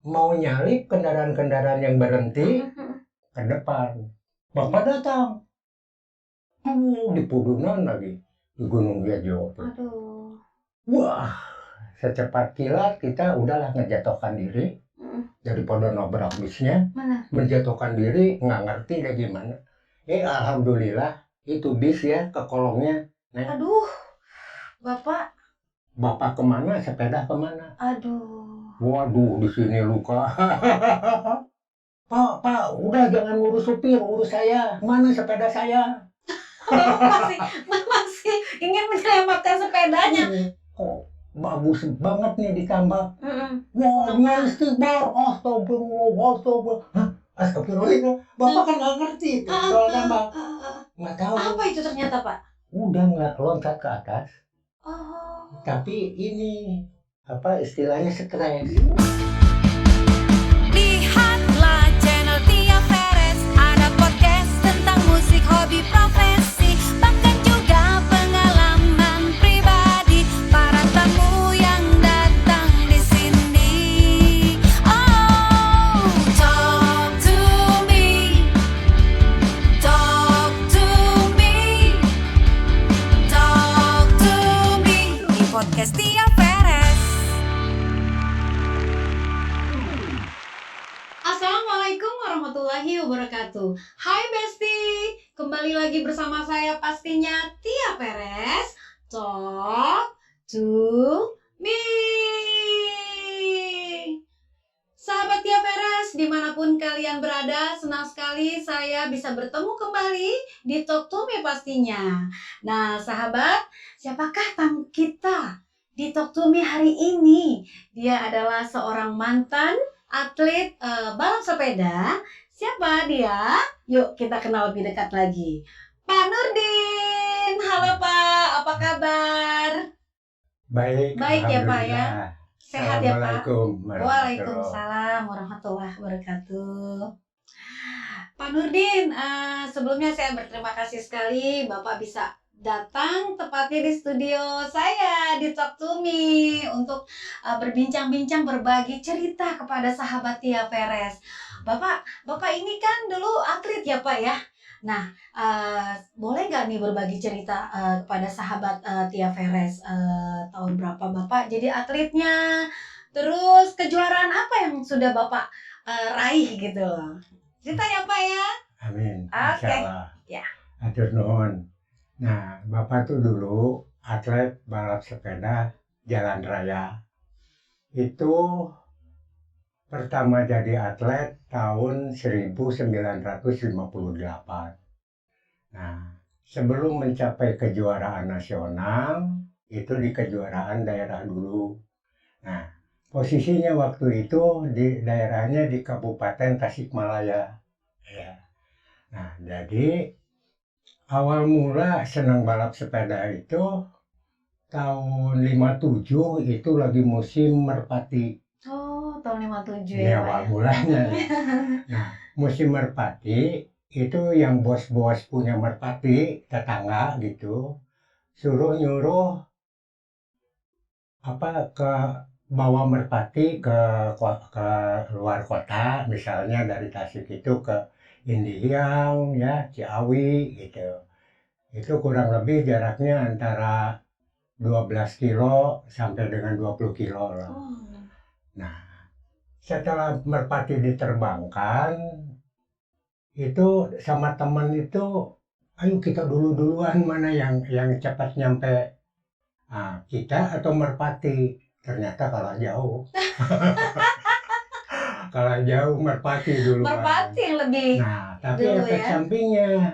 mau nyalip kendaraan-kendaraan yang berhenti ke depan. Bapak datang. Di Pudunan lagi, di Gunung Biajo. Aduh. Wah, secepat kilat kita udahlah ngejatuhkan diri. Daripada nabrak bisnya, menjatuhkan diri, nggak ngerti deh gimana. Alhamdulillah, itu bis ya ke kolongnya. Aduh, Bapak kemana? Sepeda kemana? Aduh. Waduh, di sini luka. Pak, udah jangan ngurus supir, urus saya. Mana sepeda saya? Bapak masih ingin menyelamatkan sepedanya. Kok bagus banget nih ditambah. Wah, dia istighfar. Astagfirullah. Astagfirullah. Bapak kan nggak ngerti. Soal tambah. Nggak tahu. Apa itu ternyata, Pak? Udah nggak loncat ke atas. Tapi ini apa istilahnya stres. Lihatlah channel Tia Perez, ada podcast tentang musik, hobi, profesi, bahkan juga pengalaman pribadi para tamu yang datang di sini. Oh, talk to me, talk to me, talk to me di podcast Tia Perez. Assalamualaikum warahmatullahi wabarakatuh. Hai Besti, kembali lagi bersama saya pastinya Tia Perez. Talk to me. Sahabat Tia Perez, dimanapun kalian berada, senang sekali saya bisa bertemu kembali di Talk to Me pastinya. Nah sahabat, siapakah tamu kita di Talk to Me hari ini? Dia adalah seorang mantan atlet balap sepeda. Siapa dia? Yuk kita kenal lebih dekat lagi. Pak Nurdin. Halo Pak, apa kabar? Baik ya Pak ya. Sehat ya Pak? Waalaikumsalam warahmatullahi wabarakatuh. Pak Nurdin, sebelumnya saya berterima kasih sekali Bapak bisa datang tepatnya di studio saya di Talk to Me untuk berbincang-bincang, berbagi cerita kepada sahabat Tia Perez. Bapak ini kan dulu atlet ya Pak ya. Nah, boleh nggak nih berbagi cerita kepada sahabat Tia Perez, tahun berapa Bapak jadi atletnya? Terus kejuaraan apa yang sudah Bapak raih gitu loh? Cerita ya Pak ya. Amin. Oke. Ya. Atur nuhun. Nah, Bapak tuh dulu atlet balap sepeda jalan raya. Itu pertama jadi atlet tahun 1958. Nah, sebelum mencapai kejuaraan nasional, itu di kejuaraan daerah dulu. Nah, posisinya waktu itu di daerahnya di Kabupaten Tasikmalaya. Ya. Nah, jadi awal mula senang balap sepeda itu tahun 57 itu lagi musim merpati. Oh, tahun 57 Ini ya awal Pak. mulanya. Nah, musim merpati itu yang bos-bos punya merpati, tetangga gitu, suruh nyuruh ke bawa merpati ke luar kota, misalnya dari Tasik itu ke Indihang, ya, Ciawi gitu. Itu kurang lebih jaraknya antara 12 kilo sampai dengan 20 kilo lah. Nah, setelah merpati diterbangkan, itu sama teman itu, ayo kita duluan mana yang cepat nyampe. Nah, kita atau merpati, ternyata kalah jauh. Kalah jauh merpati dulu. Merpati yang lebih. Nah, tapi efek sampingnya.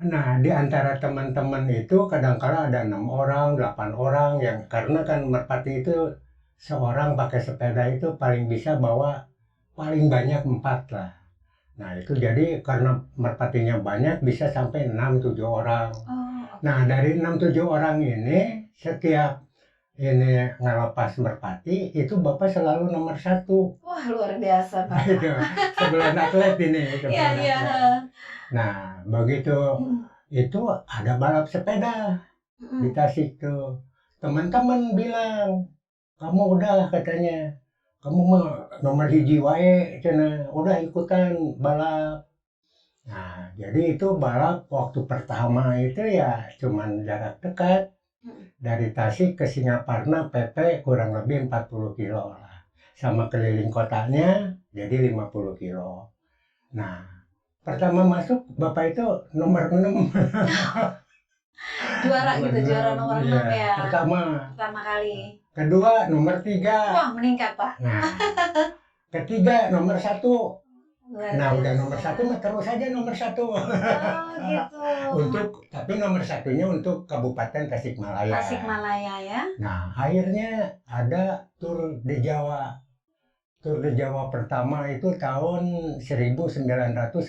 Nah, di antara teman-teman itu kadang-kala ada 6 orang, 8 orang yang karena kan merpati itu seorang pakai sepeda itu paling bisa bawa paling banyak 4 lah. Nah, itu jadi karena merpatinya banyak bisa sampai 6-7 orang. Nah, dari 6-7 orang ini setiap ini ngelepas merpati itu Bapak selalu nomor 1. Wah, luar biasa Pak. Itu sebelum atlet ini. Iya. Nah, begitu itu ada balap sepeda di Tasik tuh. Teman-teman bilang, kamu udah katanya, kamu mah nomor hiji wae cenah, udah ikutan balap. Nah, jadi itu balap waktu pertama itu ya cuman jarak dekat. Dari Tasik ke Singaparna PP kurang lebih 40 kilo lah. Sama keliling kotanya jadi 50 kilo. Nah, pertama masuk Bapak itu nomor 6. Juara gitu, juara nomor 6 ya. Pertama Kali. kedua nomor 3. Wah, meningkat, Pak. Nah, ketiga nomor 1. Luar Nah, udah biasa. nomor 1 mah terus aja nomor 1. Oh, gitu. Tapi nomor 1-nya untuk Kabupaten Tasikmalaya. Tasikmalaya ya. Nah, akhirnya ada Tour de Jawa. Tour de Jawa pertama itu tahun 1958.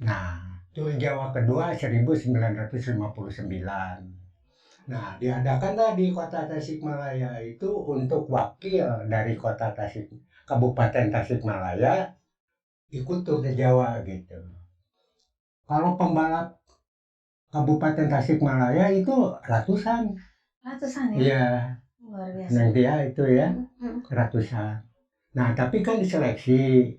Nah, Tour Jawa kedua 1959. Nah, diadakanlah di kota Tasikmalaya itu untuk wakil dari kota Kabupaten Tasikmalaya ikut Tour de Jawa gitu. Kalau pembalap Kabupaten Tasikmalaya itu ratusan. Ratusan ya? Iya, Luar biasa. yang dia itu ya, Mm-mm. ratusan. Nah, tapi kan diseleksi.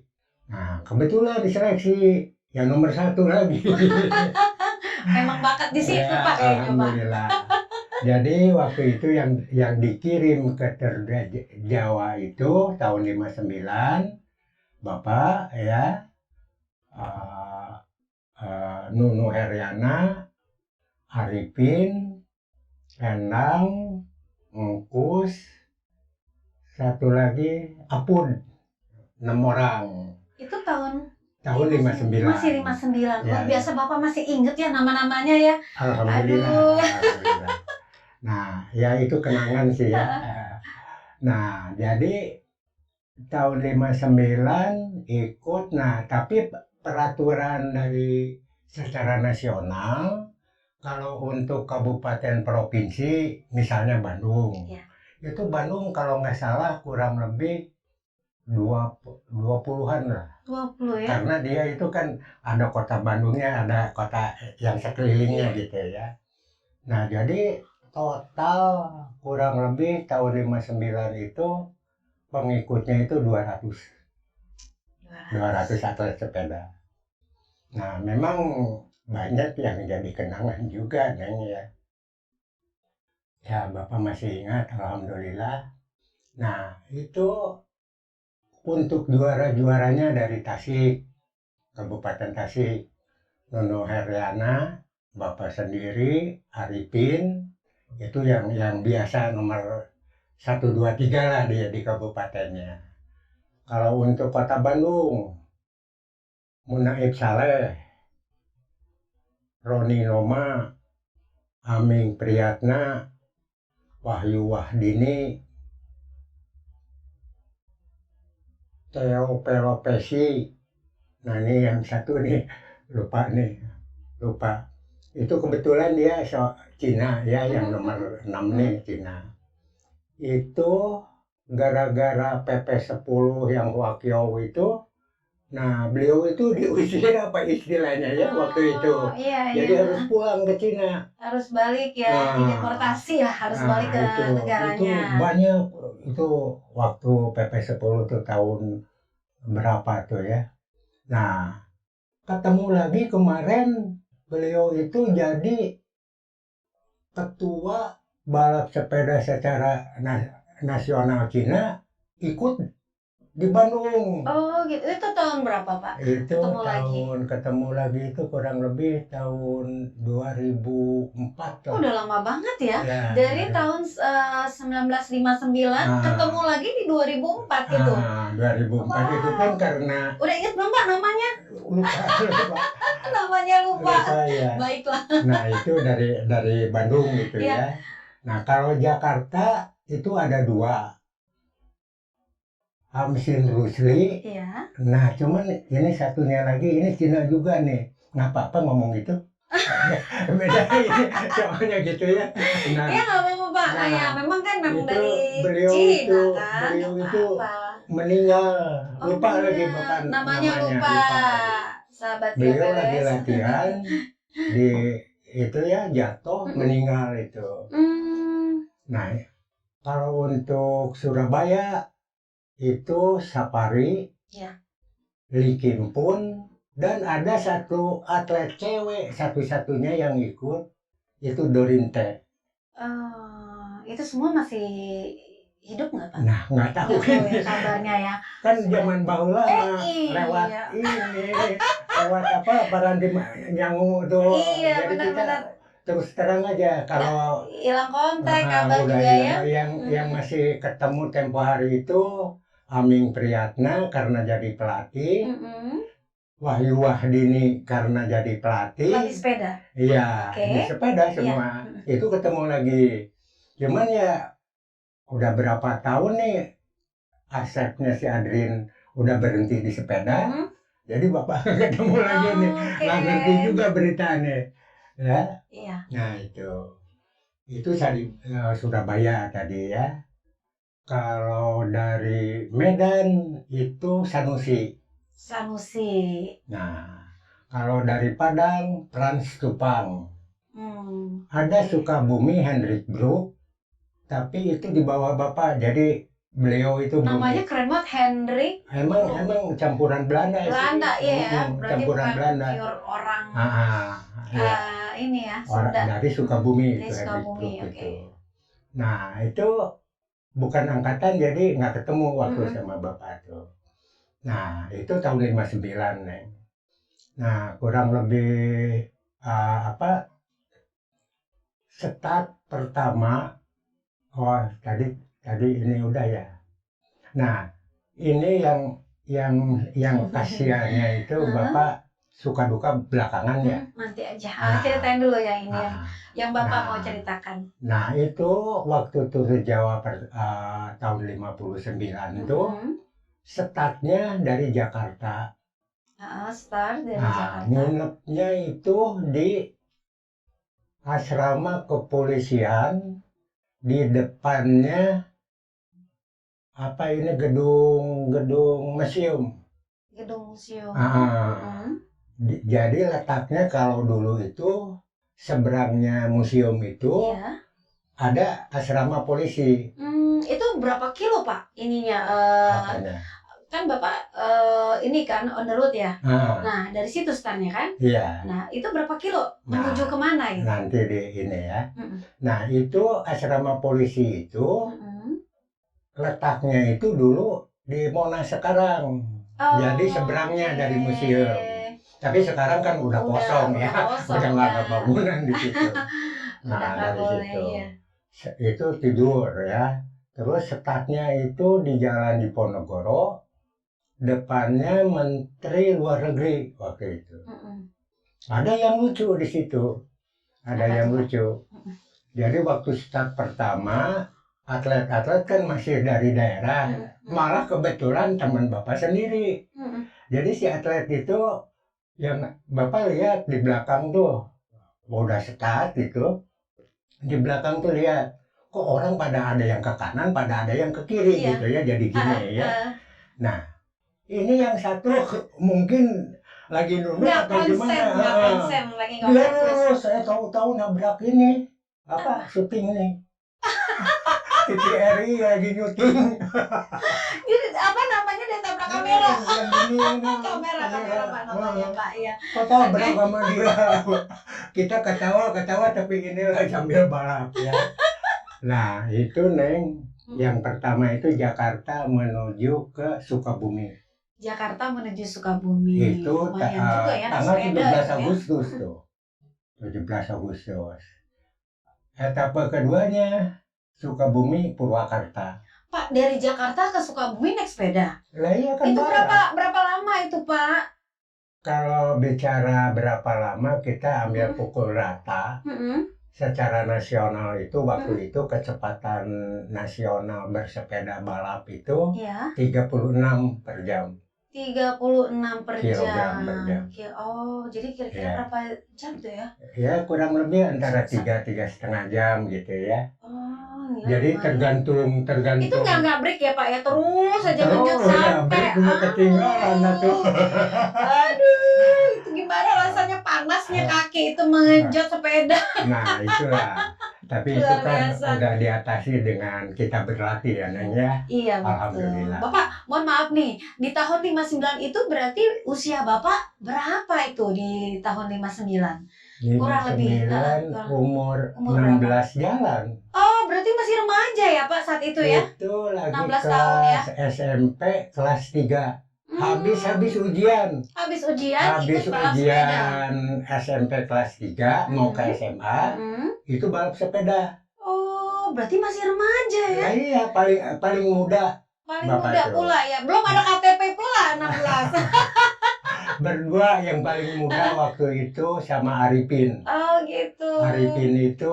Nah, kebetulan diseleksi yang nomor 1 lagi. Memang bakat di situ, Ya, Pak, kayaknya, Pak. alhamdulillah. Jadi waktu itu yang dikirim ke Tour de Jawa itu tahun 59, Bapak ya, Nunu Heriana, Arifin, Endang, Engkus, satu lagi Apun, 6 orang. Itu tahun 59. Masih 59. Ya, Luar biasa, Bapak masih inget ya nama-namanya ya. Alhamdulillah. Aduh. Alhamdulillah. Nah, ya itu kenangan sih ya. Nah, jadi tahun 59 ikut. Nah, tapi peraturan dari secara nasional, kalau untuk kabupaten provinsi, misalnya Bandung, Ya. itu Bandung kalau nggak salah kurang lebih 20-an lah. 20 ya. Karena dia itu kan ada kota Bandungnya, ada kota yang sekelilingnya gitu ya. Nah, jadi total kurang lebih tahun 59 itu pengikutnya itu 200 atlet sepeda. Nah, memang banyak yang jadi kenangan juga, Neng ya. Ya, Bapak masih ingat, alhamdulillah. Nah, itu untuk juara-juaranya dari Tasik, Kabupaten Tasik, Nono Heriana, Bapak sendiri, Arifin, itu yang biasa nomor 1, 2, 3 lah dia di kabupatennya. Kalau untuk kota Bandung, Munaib Saleh, Roni Noma, Aming Priyatna, Wahyu Wahdini, Theo Pelopesi. Nah, ini yang satu nih, lupa. Itu kebetulan dia Cina ya, yang nomor 6 nih, Cina. Itu gara-gara PP10 yang Wakyau itu, nah beliau itu diusir apa istilahnya ya waktu itu. Iya, Jadi iya. harus pulang ke Cina. Harus balik ya, Nah. dideportasi ya, harus balik ke Itu negaranya. banyak itu waktu PP10 tuh tahun berapa tuh ya. Nah, ketemu lagi kemarin beliau itu jadi ketua balap sepeda secara nasional Cina, ikut di Bandung. Oh gitu, itu tahun berapa Pak? Itu Ketemu lagi. itu kurang lebih tahun 2004 lah. Udah lama banget ya. Ya, Dari tahun 1959 ketemu lagi di 2004 gitu. 2004 itu kan karena Udah inget belum Pak namanya? lupa Namanya lupa. ya. Baiklah. Nah, itu dari Bandung gitu Iya. ya. Nah, kalau Jakarta itu ada 2. Hamsin Rusli. Iya. Nah, cuman ini satunya lagi, ini Cina juga nih. Nggak apa-apa ngomong gitu. Beda ini, soalnya gitu ya. Nah, Iya nggak apa-apa Pak. nah, Ya memang kan memang itu dari beliau Cina itu- kan. beliau Nggak itu apa-apa. meninggal. Oh, Lupa lagi iya. Bapak Namanya lupa. Sahabat Beliau Tia lagi Peres. latihan di itu ya, jatuh meninggal itu. Hmm. Nah, Kalau untuk Surabaya itu Safari, Ya. Likimpun, dan ada satu atlet cewek satu-satunya yang ikut itu Dorinte. Itu semua masih hidup nggak Pak? Nah, nggak tahu Nggak tahu ya ini. kabarnya ya. Kan zaman bahula mah iya. lewat lewat apa Parandi Nyangu tuh. Iya, Jadi kita benar-benar. terus terang aja kalau Hilang kontak kabar udah juga ya. yang masih ketemu tempo hari itu Aming Priyatna karena jadi pelatih, Mm-mm. Wahyu Wahdini karena jadi pelatih. Lagi sepeda. Iya, Oke. di sepeda semua. Mm-mm. Itu ketemu lagi. Cuman ya udah berapa tahun nih asetnya si Adrin udah berhenti di sepeda. Mhm. Jadi bapak ketemu lagi nih. Oke. Nggak ngerti juga beritanya. Ya. Iya. Nah itu dari Surabaya tadi ya. Kalau dari Medan itu Sanusi. Sanusi. Nah, kalau dari Padang Trans Tupang. Ada Sukabumi Hendrik Group, tapi itu di bawah bapak. Jadi beliau itu Namanya keren banget, Hendrik. emang campuran Belanda. Belanda, sih. iya ya. Berarti Campuran bukan Belanda. pure orang Iya. ini ya, Orang Sunda. dari Sukabumi Dari itu Hendrik Sukabumi, Group oke. itu. Nah itu bukan angkatan jadi nggak ketemu waktu Mm-mm. sama bapak tuh. Nah itu tahun 59 Neng. Nah kurang lebih start pertama. Oh tadi ini udah ya. Nah ini yang kasihannya itu bapak suka duka belakangan ya. Nanti aja. Nah. Ceritain dulu ya ini Nah, yang Bapak Nah. mau ceritakan. Nah itu waktu tur Jawa tahun 59 itu startnya dari Jakarta. Start dari Nah Jakarta. nginepnya itu di asrama kepolisian di depannya gedung museum. Gedung museum. Jadi letaknya kalau dulu itu seberangnya museum itu Iya. ada asrama polisi. Itu berapa kilo Pak ininya? Apanya? Kan Bapak ini kan on the road ya. Nah dari situ startnya kan. Iya. Nah itu berapa kilo Nah, menuju kemana itu? Nanti di ini ya. Mm-mm. Nah itu asrama polisi itu Mm-mm. letaknya itu dulu di Monas sekarang. Jadi seberangnya dari museum. Tapi sekarang kan udah kosong ya. Udah nggak ada bangunan di situ. Nah dari situ. Ya. Itu tidur ya. Terus startnya itu di Jalan Diponegoro. Depannya Menteri Luar Negeri waktu itu. Ada yang lucu di situ. Ada yang lucu. Jadi waktu start pertama, atlet-atlet kan masih dari daerah. Malah kebetulan teman bapak sendiri. Jadi si atlet itu yang bapak lihat di belakang tuh, udah start itu. Di belakang tuh lihat, kok orang pada ada yang ke kanan, pada ada yang ke kiri gitu ya. Jadi gini ya. Nah, ini yang satu mungkin lagi nunduk atau gimana? Nggak konsen, lagi nggak Dia fokus. saya tahu-tahu nabrak ini syuting nih. TVRI lagi nyuting. Jadi apa namanya dia tabrak kamera? Yang gini, Kamera Pak namanya Pak ya. Kok tabrak sama dia? Kita ketawa tapi ini lah sambil balap ya. Nah itu Neng, yang pertama itu Jakarta menuju ke Sukabumi. Jakarta menuju Sukabumi. Itu lumayan juga ya, tanggal sepeda 17 ya. Agustus tuh. 17 Agustus. Etapa keduanya Sukabumi Purwakarta. Pak dari Jakarta ke Sukabumi naik sepeda. Lah iya kan Itu barang. berapa lama itu Pak? Kalau bicara berapa lama kita ambil pukul rata. Secara nasional itu waktu itu kecepatan nasional bersepeda balap itu Ya. 36 per jam. 36 per Kilogram per jam. Oh, jadi kira-kira Ya. berapa jam tuh ya? Ya kurang lebih antara 3-3,5 jam gitu ya. Oh, ya, Jadi lumayan. tergantung. Itu nggak break ya Pak ya? Terus aja Terus lanjut ya, sampai. break cuma ketinggalan tuh. Aduh, itu gimana rasanya panasnya kaki itu mengenjot sepeda. Nah itulah. Tapi itu Luar kan biasa. udah diatasi dengan kita berlatih ya, Neng ya. Iya betul. Alhamdulillah. Bapak, mohon maaf nih, di tahun 59 itu berarti usia Bapak berapa itu di tahun 59? Kurang lebih, 59 umur umur 16 jalan. Oh, berarti masih remaja ya Pak saat itu ya? Itu lagi 16 tahun ya? kelas SMP kelas 3. Hmm, Habis ujian. habis ujian Habis ikut balap sepeda. ujian SMP kelas 3 mau ke SMA, Hmm. itu balap sepeda. Oh, berarti masih remaja ya? Ya, iya, paling muda. Paling Bapak muda tuh. pula ya. Belum ada KTP pula 16. Berdua yang paling muda waktu itu sama Arifin. Oh, gitu. Arifin itu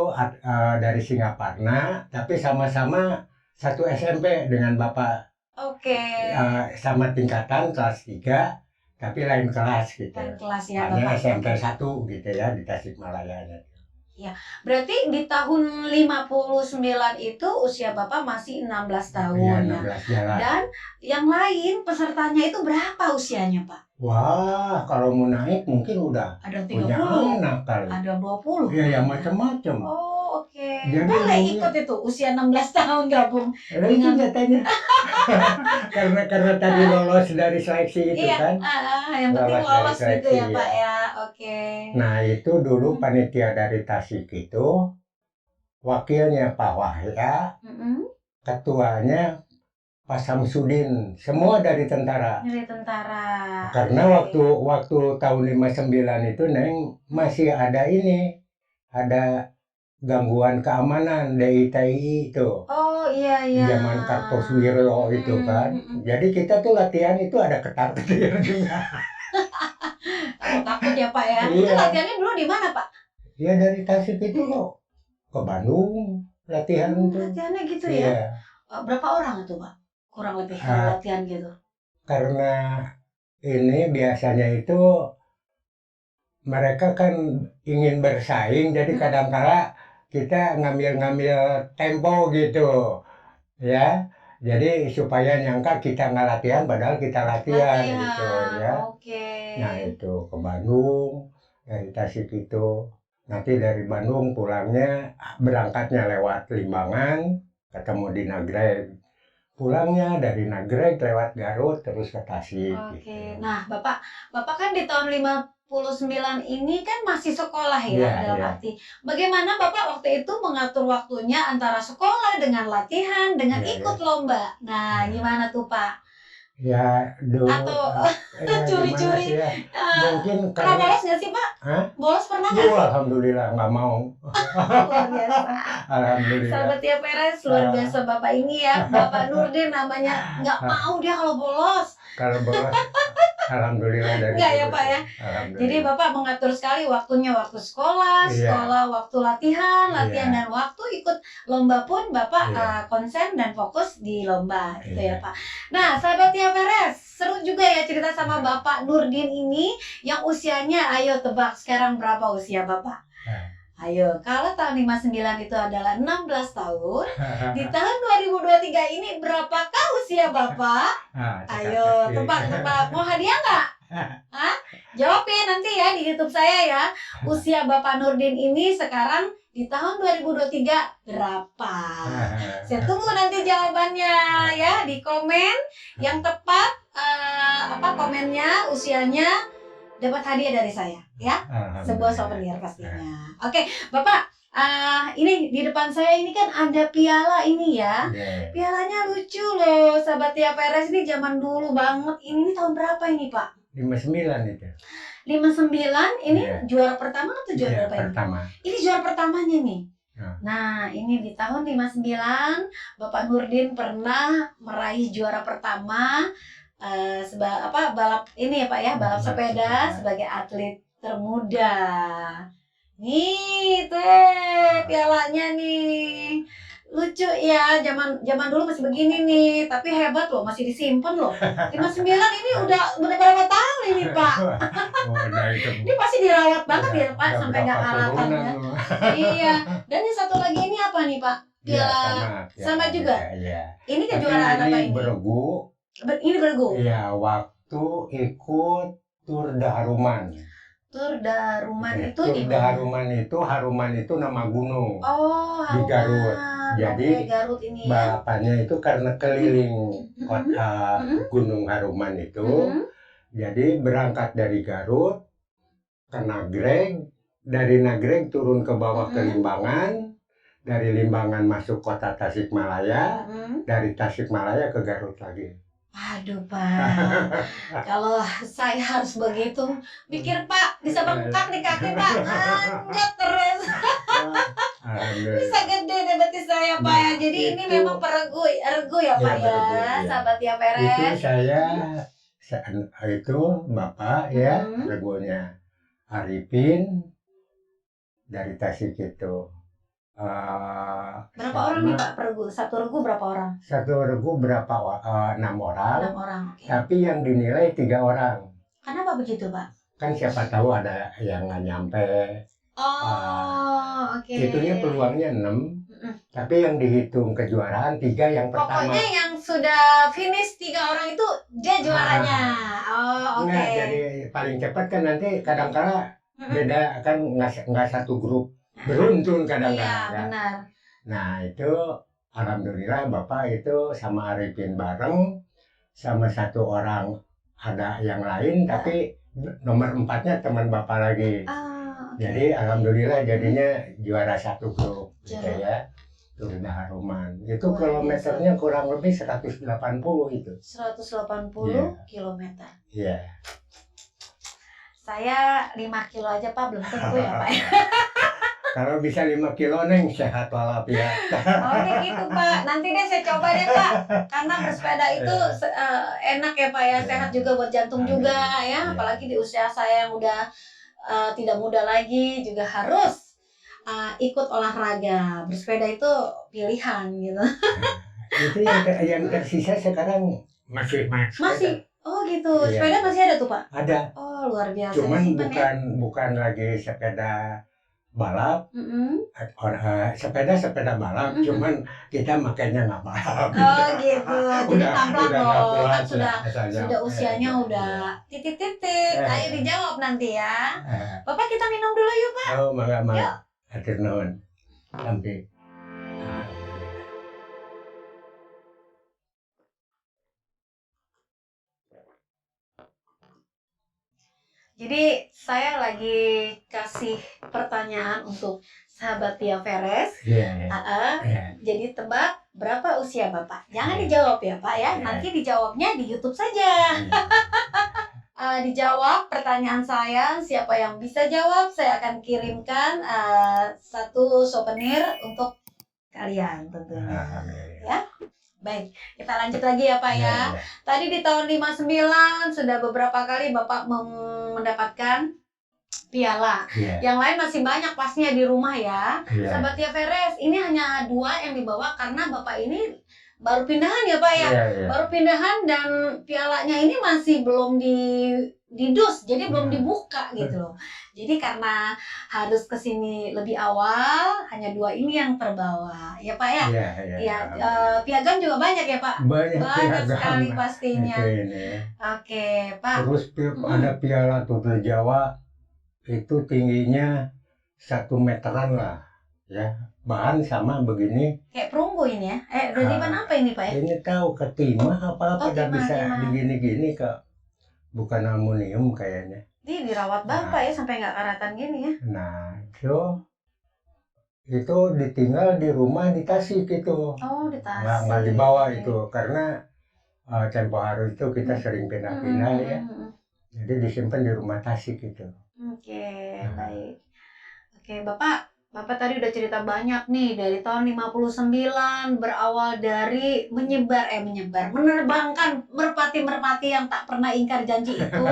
dari Singaparna, tapi sama-sama satu SMP dengan Bapak. Oke. Sama tingkatan kelas 3, tapi lain kelas gitu. Lain kelas ya Hanya Bapak. SMP 1 gitu ya di Tasikmalaya. Berarti di tahun 59 itu usia Bapak masih 16 tahun Iya, ya. 16 jalan. Dan yang lain pesertanya itu berapa usianya Pak? Wah, kalau mau naik mungkin udah Ada punya 30, anak kali. ada 20. Iya, yang macam-macam. Oh, oke. Jadi Boleh mungkin- ikut itu usia 16 tahun gabung. Nah, itu katanya. karena tadi lolos dari seleksi itu Iya, kan. yang penting Lolos dari lolos gitu seleksi, ya Pak ya. Oke. Nah, itu dulu panitia dari Tasik itu wakilnya Pak Wahya, Mm-mm. ketuanya Pak Samsudin, semua dari tentara. Dari tentara. Karena Oke. waktu tahun 59 itu Neng masih ada gangguan keamanan DITI itu. Oh iya iya. Zaman Kartosuwiryo itu kan. Jadi kita tuh latihan itu ada ketar-ketir juga. Takut ya Pak ya. Itu Iya. latihannya dulu di mana Pak? Ya dari Tasik itu kok ke Bandung latihan tuh. Latihannya gitu ya. Iya. Berapa orang itu Pak? Kurang lebih Ah. latihan gitu. Karena ini biasanya itu mereka kan ingin bersaing, jadi kadang-kala kita ngambil tempo gitu, ya. Jadi supaya nyangka kita nggak latihan, padahal kita latihan gitu, ya. Oke. Nah itu ke Bandung, dari Tasik itu. Nanti dari Bandung pulangnya, berangkatnya lewat Limbangan, ketemu di Nagreg. Pulangnya dari Nagreg lewat Garut terus ke Tasik. Oke. Gitu. Nah, Bapak kan di tahun 59 ini kan masih sekolah ya, Iya, dalam iya. arti. Bagaimana Bapak waktu itu mengatur waktunya antara sekolah dengan latihan dengan Iya, ikut lomba? Nah, Iya. gimana tuh Pak? Ya dulu Atau ya, curi-curi? gimana sih ya? Eh, Mungkin pernah karena bolos nggak sih Pak? Hah? Bolos pernah nggak? Alhamdulillah nggak mau. Luar biasa. Alhamdulillah. Sahabat Tia Perez, luar biasa Bapak ini ya, Bapak Nurdin namanya, nggak mau dia kalau bolos. Kalau bolos, alhamdulillah dari Nggak ya, dulu Pak, sih. ya? Alhamdulillah. Jadi Bapak mengatur sekali waktunya, waktu sekolah, Iya. waktu latihan, Iya. dan waktu ikut lomba pun Bapak Iya. konsen dan fokus di lomba, gitu ya Iya. Pak. Nah, sahabat Tia Perez, seru juga ya cerita sama Bapak Nurdin ini yang usianya, ayo tebak sekarang berapa usia Bapak? Ayo, kalau tahun 59 itu adalah 16 tahun, di tahun 2023 ini berapakah usia Bapak? Ayo, tebak. Mau hadiah nggak? Hah? Jawabin nanti ya di YouTube saya ya. Usia Bapak Nurdin ini sekarang di tahun 2023 berapa? Saya tunggu nanti jawabannya ya di komen yang tepat komennya, usianya dapat hadiah dari saya ya. Sebuah souvenir pastinya. Oke, Bapak, ini di depan saya ini kan ada piala ini ya. Iya. Pialanya lucu loh, sahabat Tia Perez ini zaman dulu banget. Ini tahun berapa ini, Pak? 59 itu. 59 ini Iya. juara pertama atau juara Iya, berapa ini? pertama. Ini juara pertamanya nih. Ya. Nah, ini di tahun 59 Bapak Nurdin pernah meraih juara pertama balap ini ya Pak ya, balap sepeda sebagai atlet termuda. Nih tuh pialanya nih. Lucu ya, zaman dulu masih begini nih, tapi hebat loh, masih disimpan loh. 59 ini udah berapa tahun ini Pak? Nah, itu. Ini pasti dirawat banget ya Pak Udah sampai nggak berapa karatan ya. turunan loh. Iya. Dan yang satu lagi ini apa nih Pak? Iya, Piala sama sama juga? Iya. Ini Tapi kejuaraan apa ini? bergu. Ini bergu. Iya, waktu ikut Tour de Haruman. Tour Daruman itu Tour di mana? Haruman itu nama gunung Oh, di Garut. Haruman. Jadi Oke, Garut ini ya. balapannya itu karena keliling Mm-mm. kota Mm-mm. Gunung Haruman itu. Mm-mm. Jadi berangkat dari Garut ke Nagreg, dari Nagreg turun ke bawah ke Mm-mm. Limbangan, dari Limbangan masuk kota Tasikmalaya, Mm-mm. dari Tasikmalaya ke Garut lagi. Aduh Pak, kalau saya harus begitu, pikir Pak bisa bengkak di kaki Pak, anjat terus, Alhamdulillah. bisa gede deh betis saya Pak ya. Jadi ini Itu- memang regu ya Pak Ya, ya, beregu, ya. sahabat Tia Itu Peres. saya itu Bapak ya, Hmm. regunya Arifin dari Tasik itu. Berapa orang nih Pak per regu? Satu regu berapa orang? Satu regu berapa? 6 orang. 6 orang. Oke. Tapi yang dinilai 3 orang. Kenapa begitu Pak? Kan siapa tahu ada yang nggak nyampe. Oh, oke. Itunya peluangnya 6. Mm-mm. Tapi yang dihitung kejuaraan 3 yang pertama. Pokoknya yang sudah finish 3 orang itu dia juaranya. Oh, oke. Nah, jadi paling cepat kan nanti kadang-kala Mm-mm. beda kan nggak satu grup. Beruntun Iya, kadang-kadang. benar. Nah itu alhamdulillah Bapak itu sama Arifin bareng, sama satu orang ada yang lain, tapi nomor 4-nya teman Bapak lagi. Oke. Jadi alhamdulillah jadinya juara satu grup gitu Juara. ya. Tour Haruman. Itu Luar kilometernya kurang lebih 180 itu. 180 Iya. kilometer. Iya. Saya 5 kilo aja Pak, belum tentu ya Pak. Kalau bisa 5 kilo neng sehat walafiat. Oh ini gitu Pak, nanti deh saya coba deh Pak. Karena bersepeda itu enak ya Pak ya, sehat juga buat jantung juga ya. Apalagi di usia saya yang udah tidak muda lagi, juga harus ikut olahraga. Bersepeda itu pilihan gitu. Itu yang tersisa sekarang masih Masih? Oh gitu, Iya. sepeda masih ada tuh Pak? ada. Oh luar biasa. Cuman Simpen ya. bukan lagi sepeda balap, Mm-mm. sepeda balap, cuman kita makainya nggak balap. Oh gitu, jadi tamplak nggak dong, kuat kan lah, sudah asalnya. usianya udah titik-titik. Ayo dijawab nanti ya. Bapak kita minum dulu yuk Pak. Oh, mangga Yuk. mangga. Hatur nuhun. Sampai. Jadi saya lagi kasih pertanyaan untuk sahabat Tia Peres. Iya. Iya. Jadi tebak berapa usia Bapak? Jangan Iya. dijawab ya Pak ya. Iya. Nanti dijawabnya di YouTube saja. Dijawab pertanyaan saya, siapa yang bisa jawab saya akan kirimkan satu souvenir untuk kalian tentunya. Alhamdulillah. Baik, kita lanjut lagi ya Pak ya. Iya. Tadi di tahun 59 sudah beberapa kali Bapak mendapatkan piala. Iya. Yang lain masih banyak pastinya di rumah ya. Iya. Sahabat Tia Peres, ini hanya 2 yang dibawa karena Bapak ini baru pindahan ya Pak ya. Iya. Baru pindahan dan pialanya ini masih belum didus, jadi belum dibuka gitu loh. Jadi karena harus kesini lebih awal, hanya 2 ini yang terbawa, ya Pak ya. Iya. Ya, piagam juga banyak ya Pak. Banyak Banyak piagam. sekali pastinya. Itu ini. Oke Pak. Terus ada piala Tour de Jawa itu tingginya 1 meteran lah, ya. Bahan sama begini. Kayak perunggu ini ya. Dari mana apa ini Pak ya? Ini tahu ketimah apa udah timah, bisa timah. digini-gini kak. Bukan aluminium kayaknya. Ini dirawat Bapak ya sampai nggak karatan gini ya. Nah, itu ditinggal di rumah di Tasik itu. Oh, di Tasik. Nggak dibawa itu karena tempo hari itu kita sering pindah-pindah ya. Jadi disimpan di rumah Tasik itu. Oke, baik. Oke, Bapak tadi udah cerita banyak nih dari tahun 59 berawal dari menerbangkan merpati-merpati yang tak pernah ingkar janji itu.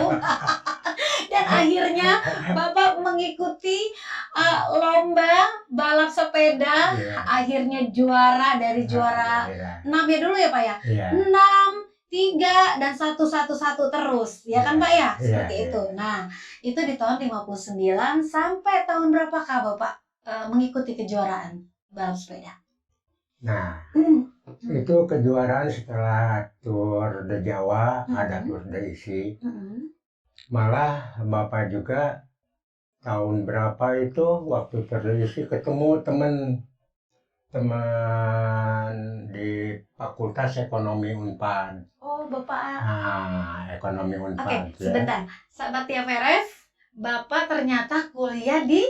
Dan akhirnya Bapak mengikuti lomba balap sepeda, Iya. akhirnya juara dari juara 6 ya dulu ya Pak ya? Iya. 6, 3, dan 1 terus, ya kan Pak ya? Iya, Seperti iya. itu. Nah, itu di tahun 59 sampai tahun berapakah Bapak mengikuti kejuaraan balap sepeda? Nah, itu kejuaraan setelah Tour de Jawa, ada Tour de Isi. Malah Bapak juga tahun berapa itu waktu terisi ketemu teman di Fakultas Ekonomi Unpad. Oh, Bapak. Nah, Ekonomi Oke, Unpad ya. sebentar. Sahabat Tia Veres, Bapak ternyata kuliah di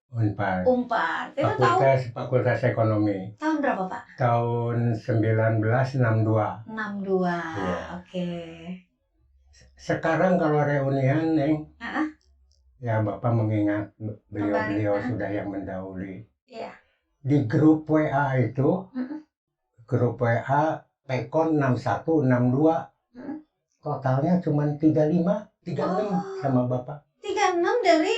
Unpad. Unpad. Itu tahun Fakultas Ekonomi. berapa, Pak? Tahun 1962. 62. Iya. Oke. Sekarang kalau reunian, Neng, Ah, ya Bapak mengingat beliau-beliau Kembali, sudah yang mendahului. iya. Di grup WA itu, Mm-mm. grup WA Pekon 61, 62, Mm. totalnya cuma 35, 36 Oh. sama Bapak. 36 dari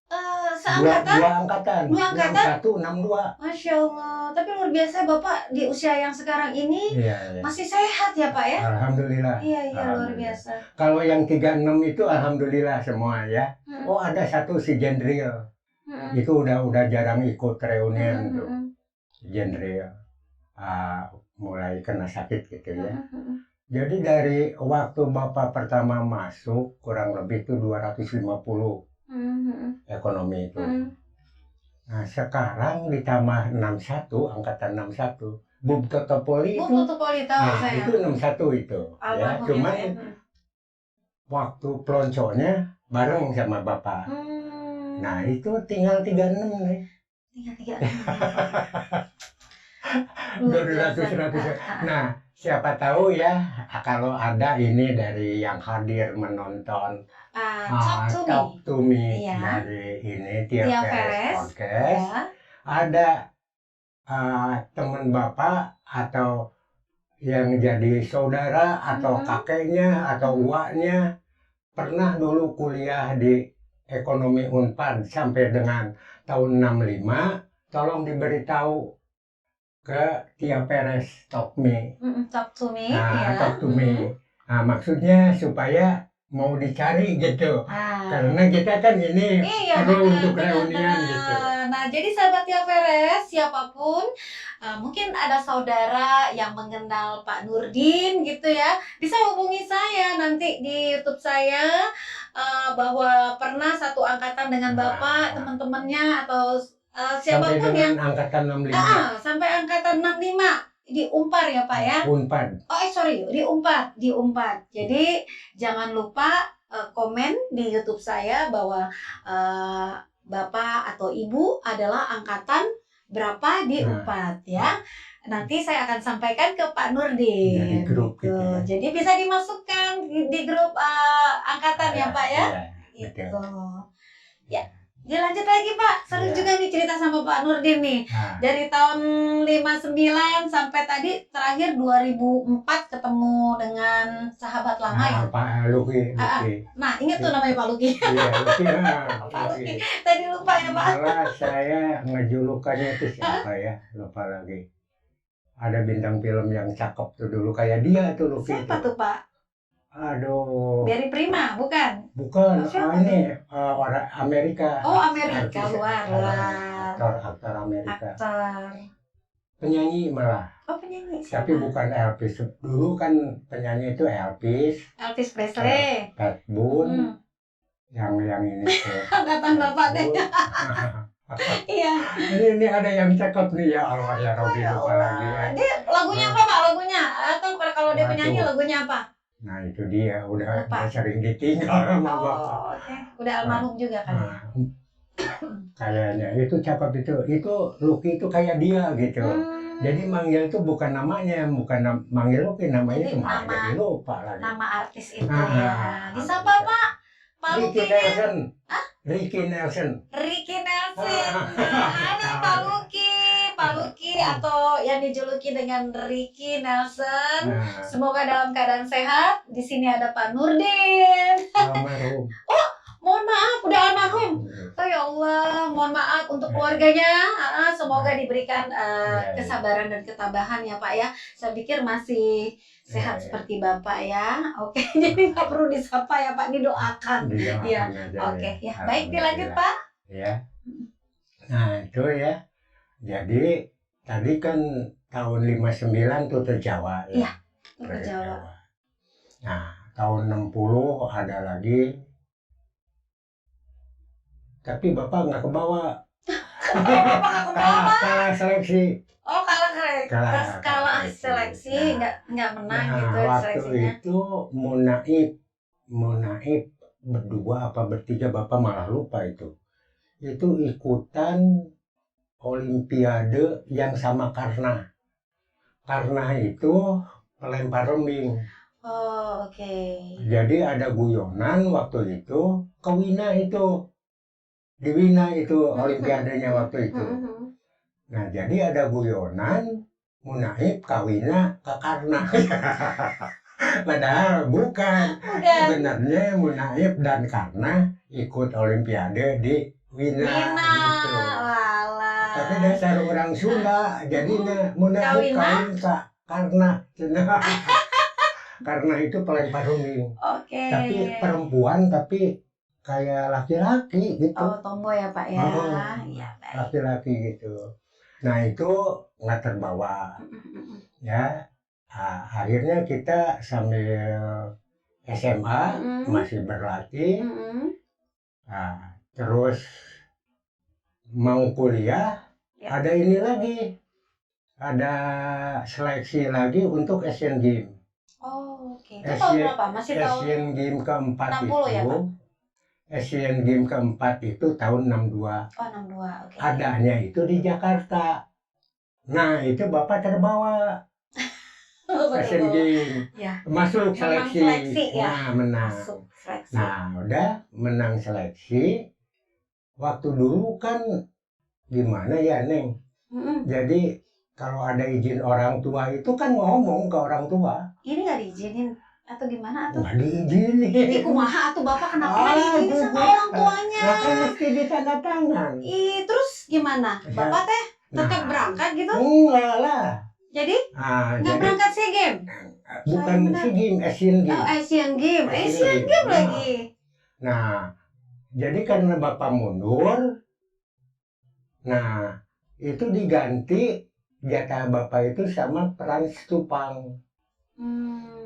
Dua seangkatan? angkatan, Dua angkatan? 61, 62. Masya Allah. Tapi luar biasa Bapak di usia yang sekarang ini Iya, iya. masih sehat ya Pak ya? Alhamdulillah. Iya, luar Alhamdulillah. biasa. Kalau yang 36 itu alhamdulillah semua ya. Mm. Oh, ada satu si Jendril. Mm. Itu udah jarang ikut reunian Mm, tuh. mm, Jendril. Mulai kena sakit gitu ya. mm. Jadi dari waktu Bapak pertama masuk kurang lebih itu 250 ekonomi itu. Mm. Nah, sekarang ditambah 61, angkatan 61. Bub Totopoli Bu itu. Putu Poli tahu Nah, saya. itu 61 itu. Ya, Almarhum cuman ya. waktu pelonconya bareng sama Bapak. Nah, itu tinggal 36 nih. Tiga. 200. Nah, siapa tahu ya kalau ada ini dari yang hadir menonton Talk to Me. Me Iya. dari ini Tia Tia Veres Veres. Podcast. Ya. Ada teman Bapak atau yang jadi saudara atau kakeknya atau uaknya pernah dulu kuliah di Ekonomi Unpad sampai dengan tahun 65, tolong diberitahu ke Tia Veres Talk Me. Talk to Me. Nah, Ya. Talk to Me. Nah, maksudnya supaya mau dicari gitu. Karena kita kan ini Iya, perlu benar, untuk benar, reunian benar. gitu. Nah, jadi sahabat Tia Veres, siapapun, mungkin ada saudara yang mengenal Pak Nurdin gitu ya, bisa hubungi saya nanti di YouTube saya, bahwa pernah satu angkatan dengan Bapak, teman-temannya atau Sampai siapapun yang dengan angkatan 65. sampai angkatan 65 di Unpar ya Pak ya. Unpad. Sorry, di Unpad. Jadi jangan lupa komen di YouTube saya bahwa Bapak atau Ibu adalah angkatan berapa di Nah. Unpad ya. Nanti saya akan sampaikan ke Pak Nurdin. Jadi grup gitu ya. Jadi bisa dimasukkan di grup angkatan ya Pak ya. Iya, Gitu. betul. Ya, dilanjut lagi Pak. Seru Iya. juga nih cerita sama Pak Nurdin nih. Nah, Dari tahun 59 sampai tadi terakhir 2004 ketemu dengan sahabat lama ya. Pak Luki. Nah, ingat tuh namanya Pak Luki. Iya, Luki. Pak Luki. Tadi lupa ya Pak. Malah saya ngejulukannya itu siapa ya? Lupa lagi. Ada bintang film yang cakep tuh dulu kayak dia tuh Luki. Siapa tuh Pak? Aduh. Berry Prima, bukan? Bukan, Siapa ini orang Amerika. Oh, Amerika, Artis- luar. Aktor Amerika. Aktor. Penyanyi malah. Oh, penyanyi siapa? Tapi bukan Elvis. Dulu kan penyanyi itu Elvis, Elvis Presley. Pat Boone, Hmm. yang ini tuh. Angkatan Bapak deh. Iya. ini ada yang cakep nih ya Allah ya Robi Ya lupa lagi ya. Allah. Dia lagunya apa Pak? Lagunya? Atau kalau dia Waduh. penyanyi lagunya apa? Nah itu dia udah Lupa. sering ditinggal sama Bapak. Oh, oke. Udah almarhum juga kan? Nah, kayaknya itu cakep itu Lucky itu kayak dia gitu. Jadi manggil itu bukan namanya, manggil Lucky namanya Jadi itu malah nama- jadi lupa lagi. Nama artis itu Ah, ya. Bisa apa Pak? Pak Ricky Lukinya? Nelson. Ricky Nelson. Ricky Nelson. Halo Pak Luki. Pak Luki atau yang dijuluki dengan Ricky Nelson. Nah, Semoga dalam keadaan sehat. Di sini ada Pak Nurdin. almarhum. Mohon maaf, udah almarhum. Oh ya Allah, mohon maaf untuk keluarganya. Semoga diberikan kesabaran dan ketabahan ya Pak ya. Saya pikir masih sehat Ya. seperti Bapak ya. Oke, jadi nggak perlu disapa ya Pak, didoakan. Didoakan Iya, aja Oke, ya. Baik, dilanjut Pak. Ya. Nah, itu ya. Jadi tadi kan tahun 59 tuh terjawa ya. Iya, Ke Jawa. Nah, tahun 60 ada lagi tapi Bapak nggak kebawa. Kenapa nggak kebawa? Kalah seleksi. Oh, kalah kalah seleksi. seleksi, nggak menang Nah, gitu waktu seleksinya. itu Munaib berdua apa bertiga, Bapak malah lupa itu. Itu ikutan Olimpiade yang sama Karna. Karna itu pelempar rembing. Oh, oke. Jadi ada guyonan waktu itu ke Wina itu. Di Wina itu Olimpiadenya waktu itu. Nah, jadi ada guyonan Munaib ke Wina ke Karna. Padahal bukan. Udah. Sebenarnya Munaib dan Karna ikut Olimpiade di Wina. Wina, Gitu. walah. Tapi dasar orang Sunda, jadinya Munaib Kawina? kawin ke Karna. Karena itu pelempar rembing. Oke. Tapi perempuan tapi kayak laki-laki gitu. Oh, tomboy ya Pak ya. Oh. Iya, baik. Laki-laki gitu. Nah itu nggak terbawa ya. Akhirnya kita sambil SMA masih berlatih. Terus mau kuliah Ya. ada ini lagi, ada seleksi lagi untuk Asian Games. Oh, oke. Itu tahun berapa? Masih tahun Asian Games keempat 60 ya, itu, Pak? Asian Games keempat itu tahun 62. Oh, 62. Oke. Adanya itu di Jakarta. Nah, itu Bapak terbawa Asian Games. Ya. Masuk Menang seleksi. seleksi, ya. Nah, menang. Masuk seleksi. Nah, udah menang seleksi. Waktu dulu kan gimana ya, Neng? Jadi kalau ada izin orang tua itu kan ngomong ke orang tua. Ini nggak diizinin atau gimana atau? Nggak diizinin. Ih, kumaha atuh Bapak kenapa nggak diizinin sama gugur. orang tuanya? Nah, kan mesti ditanda tangan. Ih, terus gimana? Bapak teh tetap berangkat gitu? Enggak lah. Jadi nggak Jadi berangkat SEA Games? bukan benar. SEA Games, Asian Oh, Games. Asian Games. Asian Asian Games. Games lagi. Nah, jadi karena Bapak mundur, nah itu diganti jatah Bapak itu sama Frans Tupang.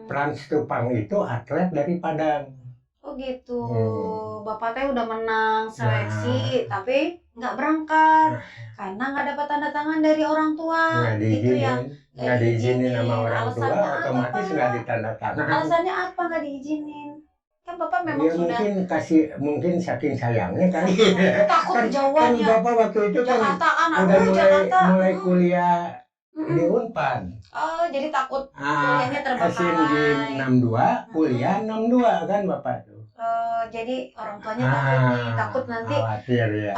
Frans Tupang itu atlet dari Padang. Oh gitu. Hmm. Bapak teh udah menang seleksi, tapi nggak berangkat karena nggak dapat tanda tangan dari orang tua. Nggak Itu ya. diizinin, nggak diizinin sama orang tua, Alasannya apa, otomatis Pak? nggak ditanda tangan. Alasannya apa nggak diizinin? Kan Bapak memang Ya sudah mungkin saking sayangnya kali. takut kan kejauhannya. Bapak waktu itu kan Jakartaan, udah aduh Jakarta. mulai kuliah Mm-mm. di Unpad. Oh, jadi takut kuliahnya Asian Games terbengkalai. 62, kuliah 62 kan Bapak tuh. Jadi orang tuanya takut nih, takut nanti khawatir ya.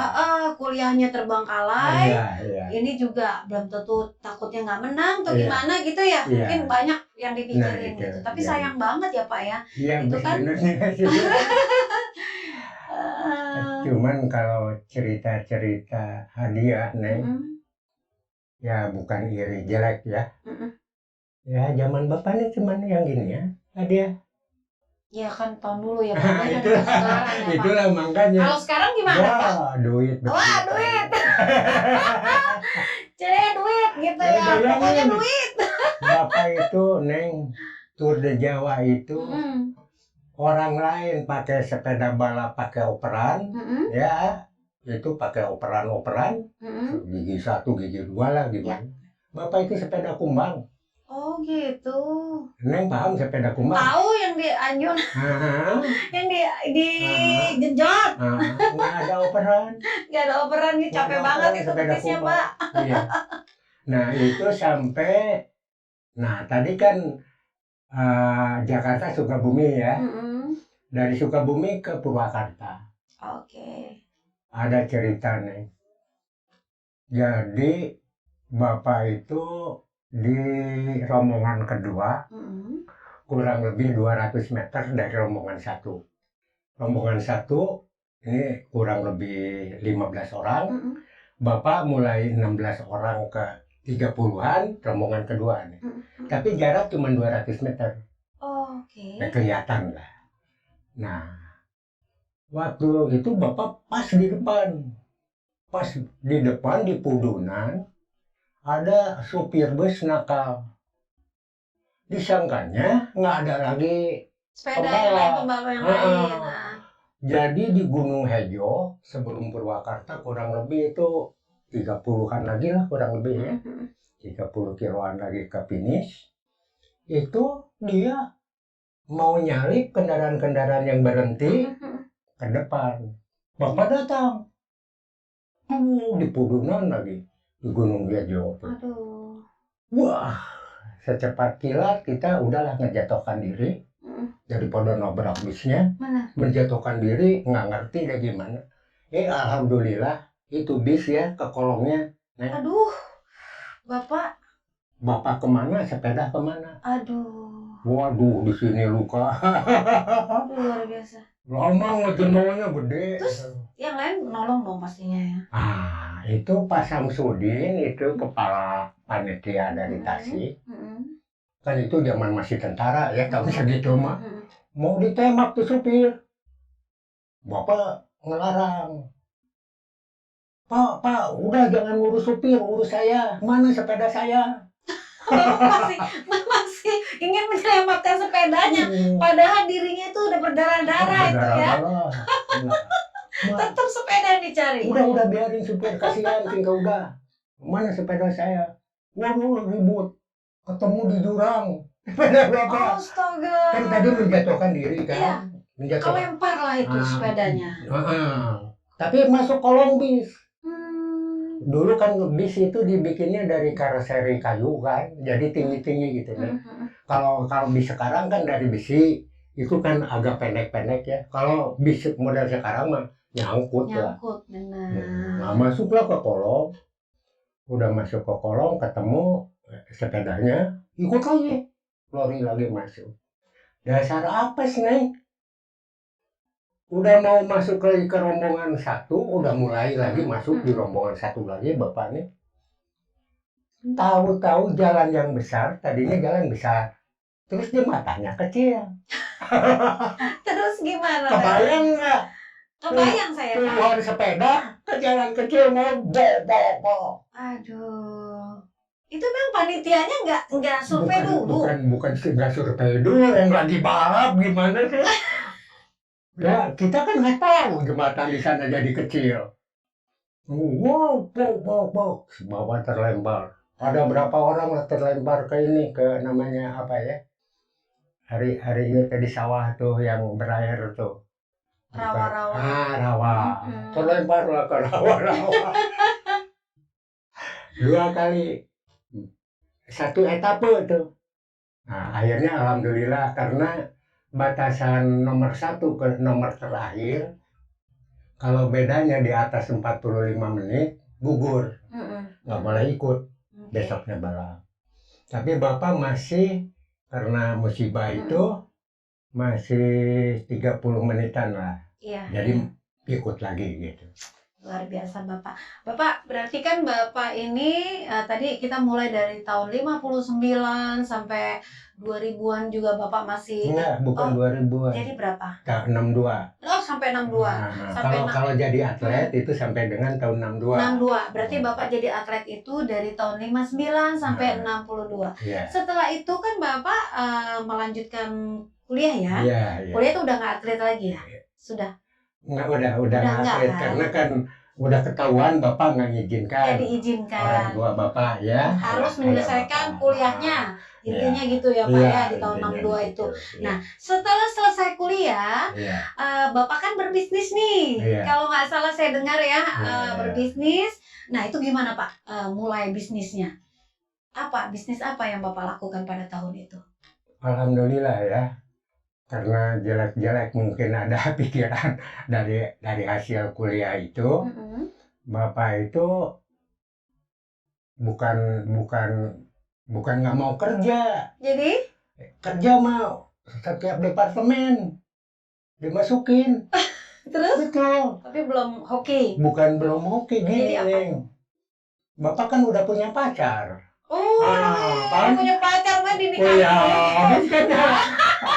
kuliahnya terbengkalai. Iya. Ini juga belum tentu takutnya nggak menang atau Iya. gimana gitu ya. Iya. Mungkin banyak yang dipikirin Nah, itu. gitu. Tapi Iya. sayang banget ya Pak ya. Iya Itu kan- sebenarnya sih. Eh, Cuman kalau cerita-cerita hadiah, Neng, mm-mm. ya bukan iri jelek ya. Mm-mm. Ya zaman Bapak ini cuman yang gini ya, hadiah. Ya kan tahun dulu ya Pak. Nah, Kan itu, sekarang ya, Pak. itulah makanya. Kalau sekarang gimana Pak? Wah, duit. Wah, duit. Duit gitu ya. Bayangin. Pokoknya duit. Bapak itu, Neng, Tour de Jawa itu Mm-mm. orang lain pakai sepeda balap pakai operan, Mm-mm. ya itu pakai operan, Mm-mm. gigi 1, gigi 2 lah gimana. Bapak itu sepeda kumbang. Oh gitu. Neng paham sepeda kumbang? Tahu yang di Anjun, Ah, yang di genjot. nggak ada operan. Gak ada operannya, capek Nggak ada banget operan, itu sepeda petisnya kumbang. Pak. Iya. Nah itu sampai, nah tadi kan Jakarta Sukabumi ya, Mm-mm. dari Sukabumi ke Purwakarta. Oke. Ada cerita nih. Jadi Bapak itu di rombongan kedua Mm-mm. kurang lebih 200 meter dari rombongan satu. Rombongan satu ini kurang lebih 15 orang. Mm-mm. Bapak mulai 16 orang ke 30-an rombongan kedua nih. Mm-mm. Tapi jarak cuma 200 meter. Oke. Ya, kelihatan lah. Nah, waktu itu Bapak pas di depan. Pas di depan di Pudunan ada supir bus nakal. Disangkanya nggak ada lagi Sepeda yang lain, Pembalap. pembalap yang Ah. lain. Nah. Jadi di Gunung Hejo sebelum Purwakarta kurang lebih itu 30-an lagi lah kurang lebih ya. 30 kiloan lagi ke finish. Itu dia mau nyalip kendaraan-kendaraan yang berhenti ke depan. Bapak datang. Di Pudunan lagi di Gunung Hejo. Aduh. Wah, secepat kilat kita udahlah ngejatuhkan diri. Daripada nabrak bisnya, Mana? menjatuhkan diri, nggak ngerti deh gimana. Alhamdulillah, itu bis ya ke kolongnya. Aduh. Bapak. Bapak kemana, sepeda kemana? Aduh. Waduh, di sini luka. Luar biasa. Lama ngejendolnya gede. Terus yang lain nolong dong pastinya ya. Itu Pak Samsudin, itu kepala panitia dari Tasik. Kan itu zaman masih tentara ya, tahun segitu mah. Mau ditembak tuh supir. Bapak ngelarang. Pak, udah jangan ngurus supir, urus saya. Mana sepeda saya? Bapak masih ingin menyelamatkan sepedanya. Padahal dirinya itu udah berdarah-darah itu ya. Tetap sepeda yang dicari. Udah biarin supir, kasihan tinggal udah. Mana sepeda saya? Waduh, ribut. Ketemu di jurang. Sepeda Bapak. Astaga. Kan tadi menjatuhkan diri kan. Iya. Menjatuhkan. Kelempar lah itu sepedanya. Tapi masuk kolong bis. Dulu kan bis itu dibikinnya dari karoseri kayu kan, jadi tinggi-tinggi gitu ya. Kalau bis sekarang kan dari besi, itu kan agak pendek-pendek ya. Kalau bis model sekarang mah nyangkut lah. Nyangkut, benar. Nah, masuklah ke kolong. Udah masuk ke kolong, ketemu sepedanya, ikut lagi. Lari lagi masuk. Dasar apes, Neng. Udah mau masuk ke rombongan satu, udah mulai lagi masuk di rombongan satu lagi Bapak nih. Tahu-tahu jalan yang besar, tadinya jalan besar. Terus dia matanya kecil. Terus gimana? Kebayang nggak? Kebayang saya. Puluhan sepeda ke jalan kecil mau bok. Aduh. Itu memang panitianya nggak survei dulu. Bukan nggak survei dulu, yang lagi balap gimana sih? Ya, kita kan nggak tahu jembatan di sana jadi kecil. Wow, bok. Bawah terlempar. Ada berapa orang lah terlempar ke ini, ke namanya apa ya? Hari itu di sawah tuh yang berair tuh. Rawa-rawa. Rawa. Terlempar lah ke rawa-rawa. 2 kali. 1 etape tuh. Nah, akhirnya alhamdulillah karena batasan nomor 1 ke nomor terakhir, kalau bedanya di atas 45 menit, gugur. Nggak boleh ikut besoknya balap. Tapi Bapak masih, karena musibah itu, masih 30 menitan lah. Iya. Jadi ikut lagi gitu. Luar biasa Bapak. Bapak, berarti kan Bapak ini tadi kita mulai dari tahun 59 sampai 2000-an juga Bapak masih. Enggak, bukan 2000-an. Jadi berapa? 62. Oh, sampai 62. Sampai Kalau jadi atlet itu sampai dengan tahun 62. 62. Berarti Bapak jadi atlet itu dari tahun 59 sampai 62. Iya. Setelah itu kan Bapak melanjutkan kuliah ya? Iya. Kuliah itu udah nggak atlet lagi ya? Sudah. Udah nggak atlet karena kan udah ketahuan Bapak nggak Ya ngizinkan. diizinkan. Orang tua Bapak ya. Harus menyelesaikan kuliahnya. Intinya gitu ya Pak ya di tahun 62 itu. Nah, setelah selesai kuliah, Bapak kan berbisnis nih. Kalau nggak salah saya dengar ya, berbisnis. Nah, itu gimana Pak mulai bisnisnya? Bisnis apa yang Bapak lakukan pada tahun itu? Alhamdulillah ya. Karena jelek-jelek mungkin ada pikiran dari hasil kuliah itu. Bapak itu bukan nggak mau kerja. Jadi? Kerja mau setiap departemen dimasukin. Terus? Betul. Tapi belum hoki. Bukan belum hoki Jadi apa? Bapak kan udah punya pacar. Kan? Punya pacar mah dinikahin. Ya, kan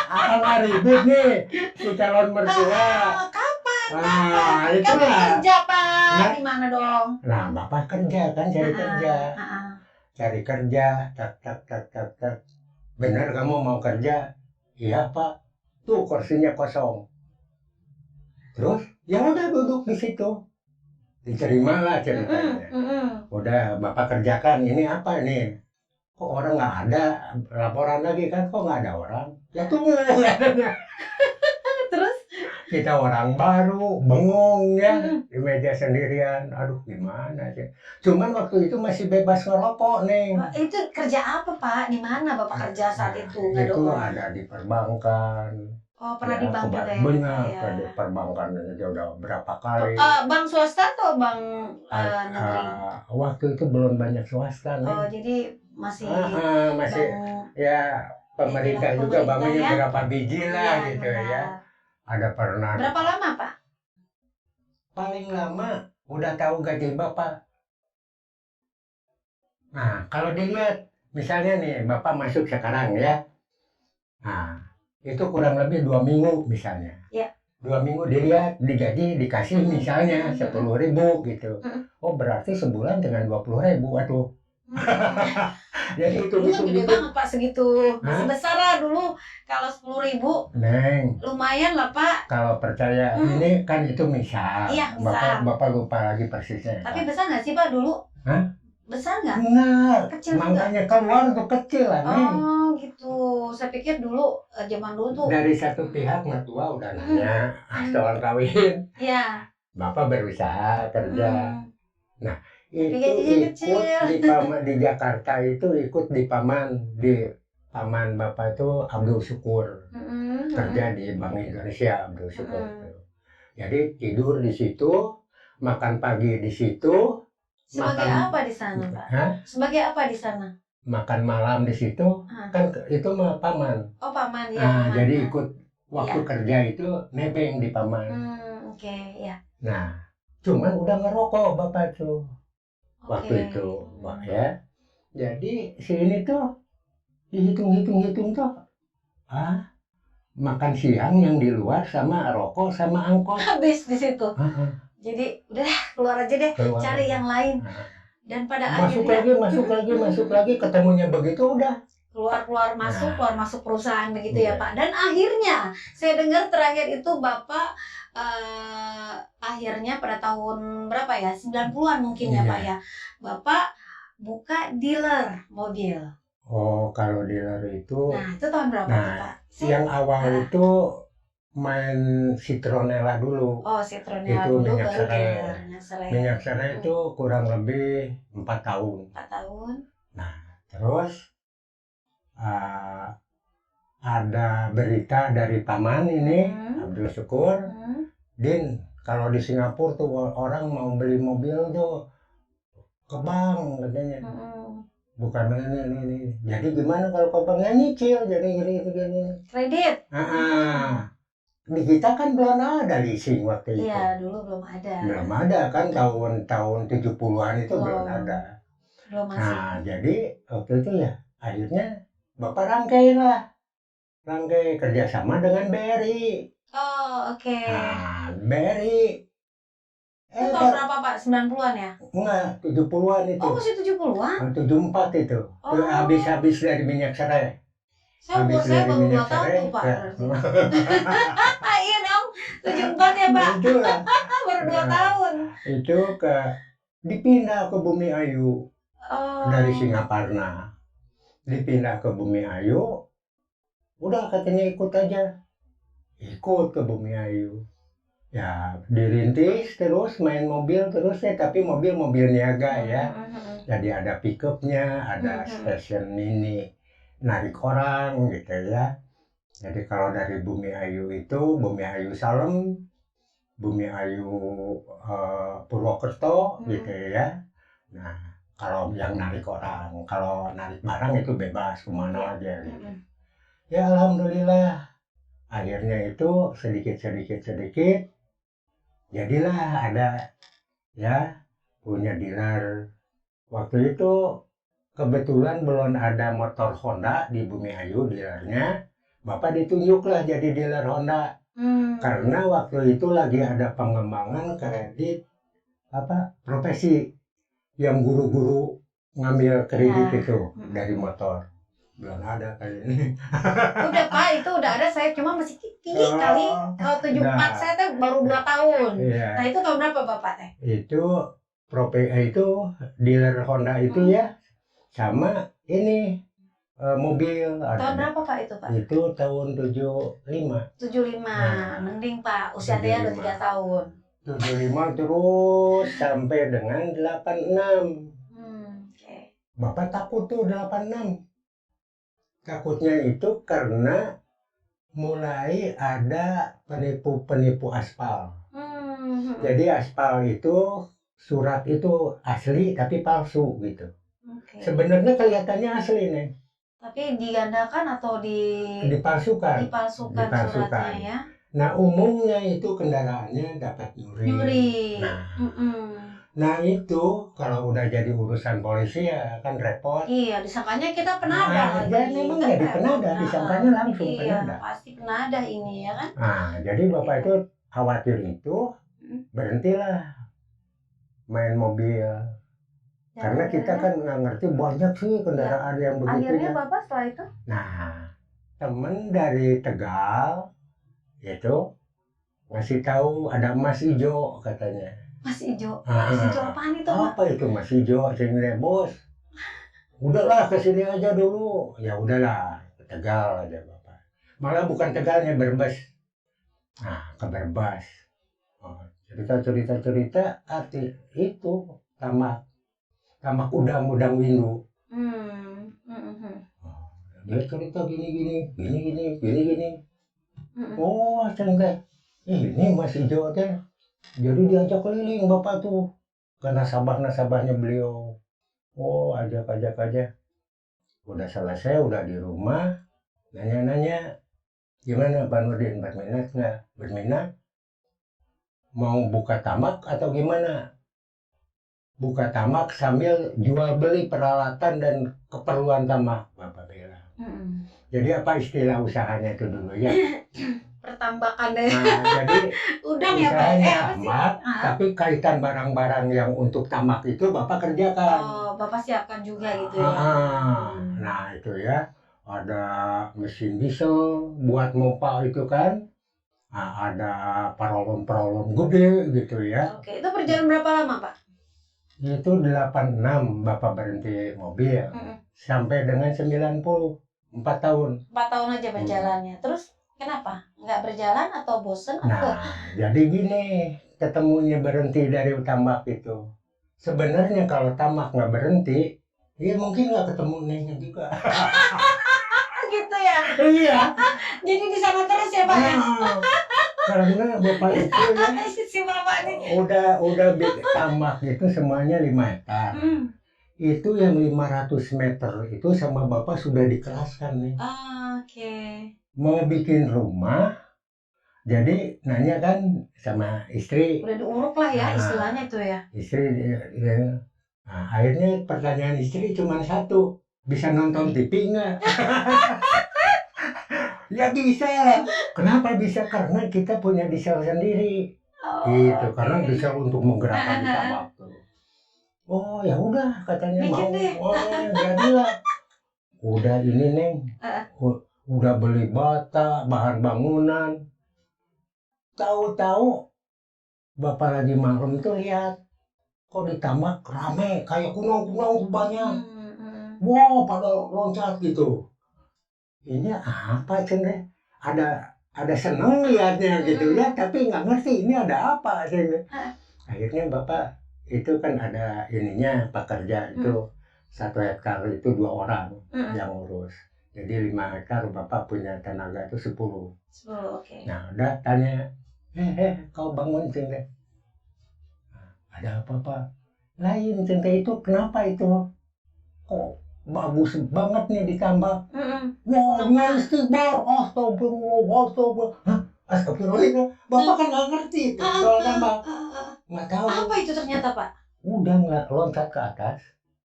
akan ribut nih si calon mertua. Kapan? Itu Kan lah. kerja Pak. Gimana dong? Nah, Bapak kerja kan, cari kerja. Cari kerja, tak. Bener kamu mau kerja? Iya Pak. Tuh kursinya kosong. Terus ya udah duduk di situ, diterimalah ceritanya. Udah bapak kerjakan, ini apa nih? Kok orang nggak ada, laporan lagi kan, kok nggak ada orang? Ya tunggu katanya. Terus? Kita orang baru, bengong ya, di meja sendirian. Aduh gimana sih. Cuman waktu itu masih bebas ngerokok nih. Itu kerja apa Pak? Di mana Bapak kerja saat itu? Nggak ada Itu orang. ada di perbankan. Oh, pernah Ya, di bank juga ya? benar, Ya. di perbankan aja udah berapa kali. Bank swasta atau bank negeri? Waktu itu belum banyak swasta nih. Oh, jadi masih Masih bank ya pemerintah ya, juga pemerintah banknya ya. berapa biji lah Iya, gitu benar. ya. Ada pernah Berapa lama Pak? paling lama udah tahu gaji bapak. Nah kalau dilihat misalnya nih bapak masuk sekarang ya, nah itu kurang lebih 2 minggu misalnya. Ya. 2 minggu dilihat digaji dikasih misalnya 10.000 gitu. Oh berarti sebulan dengan 20.000, aduh. Jadi itu Dulu kan gede banget Pak segitu. Masih Hah? besar lah dulu. Kalau 10.000 Neng, lumayan lah Pak. kalau percaya ini kan itu misal. Iya, misal. Bapak lupa lagi persisnya. Tapi besar nggak sih Pak dulu? Hah? Besar nggak? Enggak, Kecil juga? makanya keluar tuh kecil lah Neng. Oh gitu. Saya pikir dulu zaman dulu tuh. Dari satu pihak mertua udah nanya soal kawin. Iya. Bapak berusaha kerja. Itu gajinya ikut kecil. di Jakarta itu ikut di paman bapak itu Abdul Syukur, kerja di Bank Indonesia Abdul Syukur. Jadi tidur di situ, makan pagi di situ, Sebagai makan- apa di sana Pak? Hah? Sebagai apa di sana? makan malam di situ, Hah. kan itu mah paman. Oh paman ya. Nah, paman. jadi ikut waktu kerja itu nebeng di paman. Oke ya. Nah, cuman udah ngerokok bapak tuh. Waktu Oke. itu, Wah, ya. Jadi si ini tuh dihitung tuh, makan siang yang di luar sama rokok sama angkot. Habis di situ. Jadi udah keluar aja deh, Keluar. cari yang lain. Dan pada Masuk akhirnya lagi, ketemunya begitu udah. keluar masuk perusahaan begitu ya Pak. Dan akhirnya saya dengar terakhir itu Bapak akhirnya pada tahun berapa ya? 90-an mungkin ya Iya. Pak ya. Bapak buka dealer mobil. Oh, kalau dealer itu, Nah, itu tahun berapa tuh Pak? yang awal itu main Citronella dulu. Oh, Citronella Itu dulu minyak baru serai. dealer, minyak serai. Minyak serai itu kurang lebih 4 tahun. 4 tahun. Terus ada berita dari paman ini, Abdul Syukur, Din, kalau di Singapura tuh orang mau beli mobil tuh ke bank katanya. Bukan ini. Jadi gimana kalau ke banknya nyicil, jadi gini. Kredit. Di kita kan belum ada leasing waktu itu. Iya, dulu belum ada. Belum ada kan tahun 70-an itu belum Belum. ada. Belum masih. Nah, jadi waktu itu ya akhirnya Bapak rangkai kerjasama dengan BRI. Oh, oke. Nah, BRI. Itu tahun berapa Pak? 90-an ya? Enggak, 70-an itu. Oh, masih 70-an? 74 itu. Oh. Habis dari minyak serai. Saya umur saya baru 2 tahun tuh Pak. Iya dong, 74 ya Pak? Itulah. Baru 2 tahun. Itu dipindah ke Bumi Ayu Oh. dari Singaparna. Dipindah ke Bumi Ayu. Udah katanya ikut aja. Ikut ke Bumi Ayu. Ya, dirintis terus main mobil terus ya, tapi mobil niaga ya. Jadi ada pickupnya, ada stasiun mini narik orang gitu ya. Jadi kalau dari Bumi Ayu itu Bumi Ayu Salem, Bumi Ayu Purwokerto gitu ya. Nah, kalau yang narik orang, kalau narik barang itu bebas kemana aja gitu. Ya alhamdulillah, akhirnya itu sedikit jadilah ada ya punya dealer. Waktu itu kebetulan belum ada motor Honda di Bumi Ayu dealernya. Bapak ditunjuklah jadi dealer Honda. Karena waktu itu lagi ada pengembangan kredit profesi yang guru-guru ngambil kredit itu dari motor. belum ada kali ini. Udah Pak, itu udah ada, saya cuma masih kecil Oh, kali. Kalau 74 nah. saya tuh baru 2 tahun. Iya. Nah itu tahun berapa Bapak teh? Itu itu dealer Honda itu ya, sama ini mobil Tahun ada. berapa Pak itu Pak? Itu tahun 75. 75, Nah. mending Pak, usia dia udah 3 tahun. 75 terus sampai dengan 86. Oke. Bapak takut tuh 86. Takutnya itu karena mulai ada penipu-penipu aspal. Jadi aspal itu surat itu asli tapi palsu gitu. Oke. Sebenarnya kelihatannya asli nih, Tapi digandakan atau dipalsukan. dipalsukan Dipalsukan. suratnya ya? Nah umumnya itu kendaraannya dapat nyuri. Nyuri. Nah itu kalau udah jadi urusan polisi ya kan repot. Iya, disangkanya kita penadah Nah, ya memang jadi penadah, disangkanya langsung iya, penadah. pasti penadah ini ya kan? Nah, jadi Bapak itu khawatir itu, berhentilah main mobil. Karena kita kan nggak ngerti banyak sih kendaraan yang begitu. Akhirnya ya. Bapak setelah itu? Nah, temen dari Tegal itu ngasih tahu ada emas hijau katanya. Mas Ijo. Mas Ijo apaan itu Pak? Apa itu Mas hijau? Saya bos. Udahlah ke sini aja dulu. Ya udahlah, ke Tegal aja Bapak. Malah bukan Tegalnya, Brebes. Nah, ke Brebes. Oh, cerita arti itu tamak udang windu. Dia cerita gini. Oh, cengkeh. Ini Mas hijau teh. Jadi diajak keliling Bapak tuh ke nasabahnya beliau. Oh, ajak aja. Udah selesai, udah di rumah, nanya-nanya, gimana Pak Nurdin, berminat nggak? Berminat? Mau buka tamak atau gimana? Buka tamak sambil jual beli peralatan dan keperluan tamak, Bapak bilang. Jadi apa istilah usahanya itu dulu ya? Pertambakan deh. Nah, jadi Udang ya Pak? usahanya Apa sih? tamak, tapi kaitan barang-barang yang untuk tamak itu Bapak kerjakan. Oh, Bapak siapkan juga gitu ya? Nah itu ya, ada mesin diesel buat mompa itu kan. Nah, ada paralon gede gitu ya. Oke, itu berjalan berapa lama Pak? Itu 86 Bapak berhenti mobil. Sampai dengan 90, 4 tahun. 4 tahun aja berjalannya. Terus kenapa? Nggak berjalan atau bosen atau? Nah, jadi gini, ketemunya berhenti dari tambak itu. Sebenarnya kalau tamak nggak berhenti, ya mungkin nggak ketemu Nengnya juga. Gitu ya? Iya. Jadi di sana terus ya Pak? Nah, karena Bapak itu ya, Si Bapak nih. udah tamak itu semuanya 5 hektar. Itu yang 500 meter itu sama Bapak sudah dikeraskan nih. Oke. Mau bikin rumah, jadi nanya kan sama istri. Udah diuruk lah ya istilahnya itu ya. Istri, nah, akhirnya pertanyaan istri cuma satu, bisa nonton TV nggak? Ya bisa. Kenapa bisa? Karena kita punya diesel sendiri. Gitu, karena diesel untuk menggerakkan di tambak tuh. Oh ya udah katanya Bikin mau. deh. Oh jadilah. Udah ini Neng. Udah beli bata, bahan bangunan. Tahu-tahu Bapak lagi malam itu lihat kok di tambak rame kayak kunang-kunang banyak. Wow, pada loncat gitu. Ini apa Cendek? Ada seneng lihatnya gitu ya, tapi nggak ngerti ini ada apa Cendek. Akhirnya Bapak itu kan ada ininya pekerja itu 1 hektar itu 2 orang yang ngurus. Jadi 5 hektar Bapak punya tenaga itu 10. 10, oke. Nah udah tanya, kau bangun Cendek? Ada apa Pak? Lain Cendek itu kenapa itu? Kok bagus banget nih ditambah. Wah, istighfar. Astagfirullah. Bapak kan nggak ngerti itu soal tambah. Nggak tahu. Apa itu ternyata Pak? Udah nggak loncat ke atas.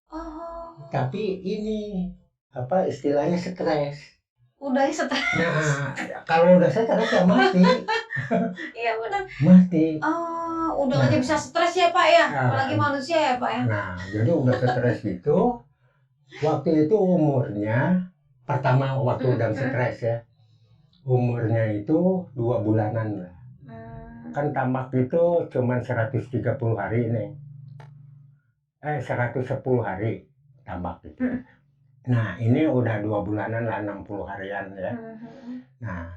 Oh. Tapi ini apa istilahnya stres. Udah stres. Nah, kalau udah stres ya mati. Iya benar. Mati. Oh, udah aja bisa stres ya Pak ya. Apalagi manusia ya Pak ya. Nah, jadi udah stres gitu. Waktu itu umurnya pertama waktu Hmm, udah hmm. stres ya, umurnya itu 2 bulanan lah. Kan tambak itu cuman 130 hari nih. 110 hari tambak itu. Hmm. Nah, ini udah 2 bulanan lah, 60 harian ya. Nah,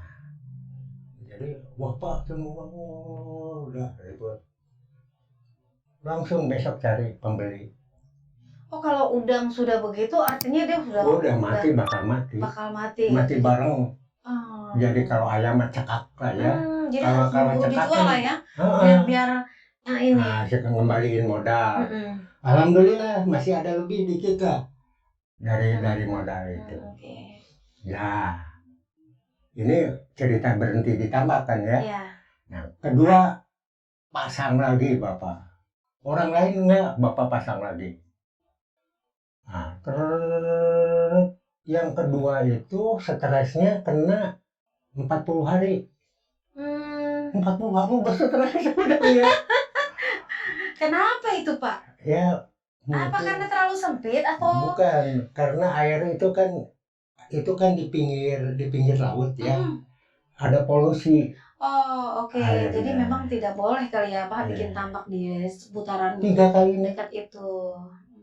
jadi wah Pak, semua udah ribut. Langsung besok cari pembeli. Oh, kalau udang sudah begitu artinya dia Udah mati, bakal mati. bakal mati. Mati bareng. Oh. Jadi kalau ayam mah cekak lah ya. Jadi Kalau- harus kalau buru cekak dijual kan- lah ya. Heeh. Biar ini. Nah, saya ngembaliin modal. Mm-mm. Alhamdulillah masih ada lebih dikit lah dari modal itu. Oke. Ya, ini cerita berhenti ditambahkan ya. Iya. Nah, kedua pasang lagi Bapak. Orang lain enggak, Bapak pasang lagi. Nah, terus yang kedua itu stresnya kena 40 hari. 40 hari udah stres udah ya. Kenapa itu, Pak? Ya, Apa mungkin- karena terlalu sempit atau? bukan, karena air itu kan di pinggir laut ya. Ada polusi. Oh, oke. Airnya. Jadi memang tidak boleh kali ya, Pak, Iya. bikin tambak di seputaran 3 kali nih, dekat itu.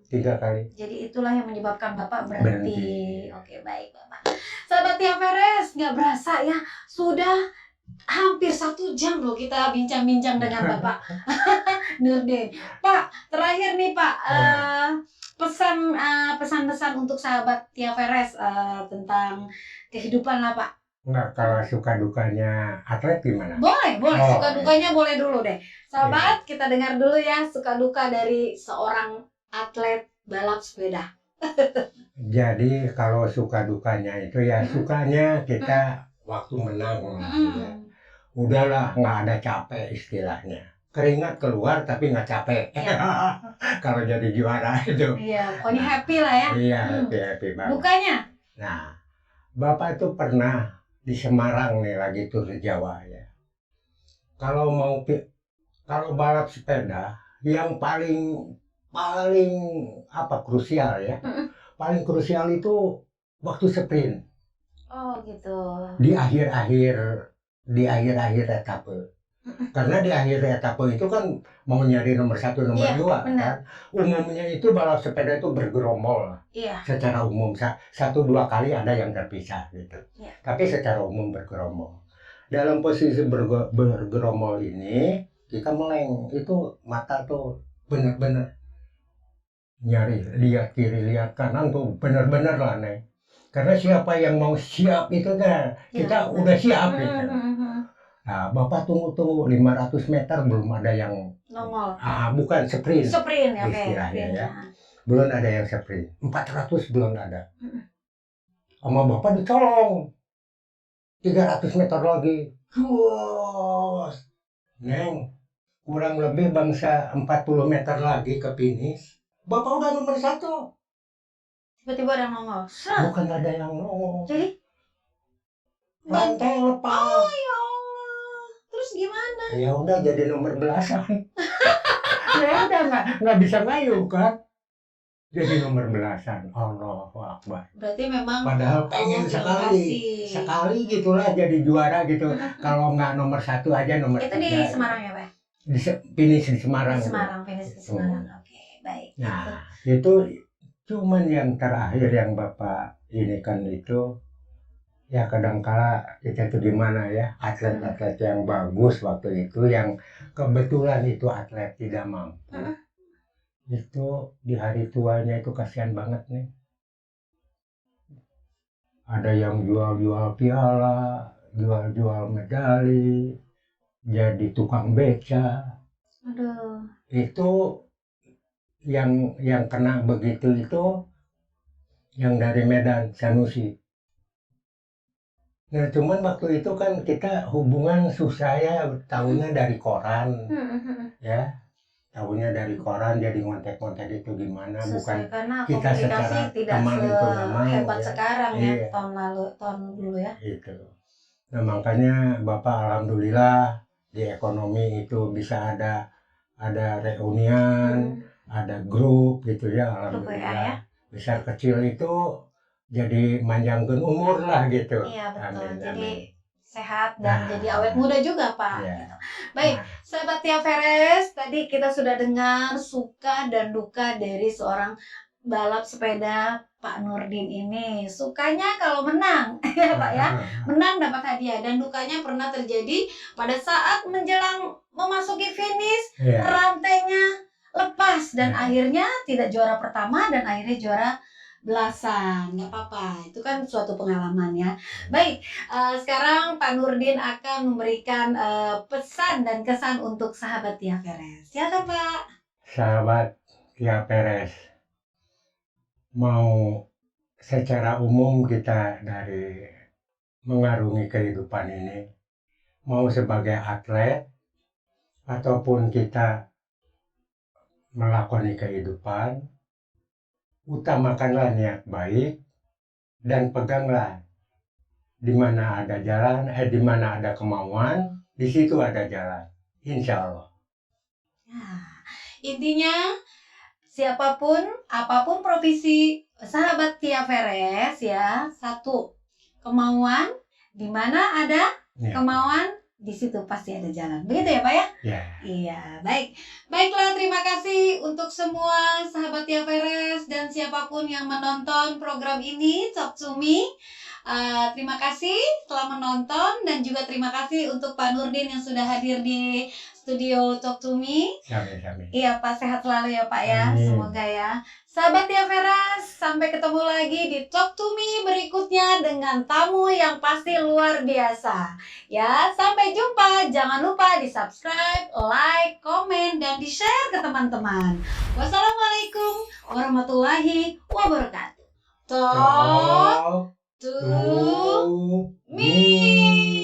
3 kali. Jadi itulah yang menyebabkan Bapak berhenti. Berhenti. Oke, baik Bapak. Sahabat Tia Veres, nggak berasa ya, sudah hampir 1 jam loh kita bincang-bincang dengan Bapak Nurdin. Pak, terakhir nih Pak, pesan-pesan untuk sahabat Tia Veres tentang kehidupan lah Pak. Enggak, kalau suka dukanya atlet gimana? Boleh, Oh, suka dukanya boleh dulu deh. Sahabat, kita dengar dulu ya suka duka dari seorang atlet balap sepeda. Jadi kalau suka dukanya itu ya sukanya kita waktu menang ya. Udahlah nggak ada capek istilahnya. Keringat keluar tapi nggak capek. Kalau jadi juara itu. Iya, pokoknya happy lah ya. Iya, happy banget. Dukanya? Nah, Bapak itu pernah di Semarang nih lagi tur di Jawa ya. Kalau balap sepeda yang paling krusial ya. Paling krusial itu waktu sprint. Oh, gitu. Di akhir etape. Karena di akhir etape itu kan mau nyari nomor 1, nomor Iya, 2 benar. kan. Umumnya itu balap sepeda itu bergerombol. Iya. Secara umum 1-2 kali ada yang terpisah gitu. Iya. Tapi secara umum bergerombol. Dalam posisi bergerombol ini kita meleng, itu mata tuh benar-benar nyari, lihat kiri lihat kanan tuh benar-benar lah nih. Karena siapa yang mau siap itu kan kita udah siap gitu. Nah, Bapak tunggu 500 meter belum ada yang nongol. Bukan sprint. Sprint ya, oke. Istilahnya ya. Belum ada yang sprint. 400 belum ada. Sama Bapak dicolong. 300 meter lagi. Wah. Neng, kurang lebih bangsa 40 meter lagi ke finish. Bapak udah nomor 1. Tiba-tiba ada yang nongol. Bukan ada yang nongol. Jadi? Rantai lepas. Oh ya Allah. Terus gimana? Ya udah jadi nomor belasan. Ya udah nggak bisa ngayuh kan. Jadi nomor belasan. Allahu Akbar. Berarti memang Padahal pengen sekali gitulah jadi juara gitu. Kalau nggak nomor 1 aja nomor 3. Itu di Semarang ya, Pak? Finish di Semarang. Di Semarang, finish di Semarang. Oke, baik. Nah, itu cuman yang terakhir yang Bapak ini kan itu ya kadangkala kita tuh gimana ya, atlet-atlet yang bagus waktu itu yang kebetulan itu atlet tidak mampu. Itu di hari tuanya itu kasihan banget nih. Ada yang jual-jual piala, jual-jual medali, jadi tukang beca. Aduh. Itu yang kena begitu itu yang dari Medan, Sanusi. Nah, cuman waktu itu kan kita hubungan susah ya, tahunya dari koran, ya. Tahunya dari koran, jadi ngontek-ngontek itu gimana, bukan karena kita komunikasi secara tidak teman itu memang sehebat ya. sekarang ya, Iya. tahun dulu ya. Itu. Nah, makanya Bapak alhamdulillah di ekonomi itu bisa ada reunian, ada grup gitu ya, Grup WA alhamdulillah. ya. Besar kecil itu jadi manjangkeun umur lah gitu. Iya betul. Amin, Jadi amin. sehat dan Nah. jadi awet muda juga Pak. Iya. Gitu. Baik, Nah, sahabat Tia Veres, tadi kita sudah dengar suka dan duka dari seorang balap sepeda Pak Nurdin ini. Sukanya kalau menang, ya Pak ya. Menang dapat hadiah dan dukanya pernah terjadi pada saat menjelang memasuki finish, Iya. rantainya lepas dan Ya. akhirnya tidak juara pertama dan akhirnya juara belasan. Nggak apa-apa, itu kan suatu pengalaman ya. Baik, sekarang Pak Nurdin akan memberikan pesan dan kesan untuk sahabat Tia Veres. Silakan Pak. Sahabat Tia Veres, mau secara umum kita dari mengarungi kehidupan ini, mau sebagai atlet ataupun kita melakoni kehidupan, utamakanlah niat baik dan peganglah di mana ada jalan, di mana ada kemauan, di situ ada jalan. Insya Allah. Nah, intinya siapapun, apapun profesi sahabat Tia Veres ya, satu kemauan, di mana ada Ya. kemauan, di situ pasti ada jalan. Begitu ya Pak ya? Ya. Iya, baik. Baiklah, terima kasih untuk semua sahabat Tia Veres dan siapapun yang menonton program ini, Talk to Me. Terima kasih telah menonton dan juga terima kasih untuk Pak Nurdin yang sudah hadir di studio Talk to Me. Sami-sami. Iya Pak, sehat selalu ya Pak ya, Amin. semoga ya. Sahabat Tia Veres, sampai ketemu lagi di Talk to Me berikutnya dengan tamu yang pasti luar biasa. Ya, sampai jumpa. Jangan lupa di subscribe, like, komen, dan di share ke teman-teman. Wassalamualaikum warahmatullahi wabarakatuh. Talk Talk to to Me.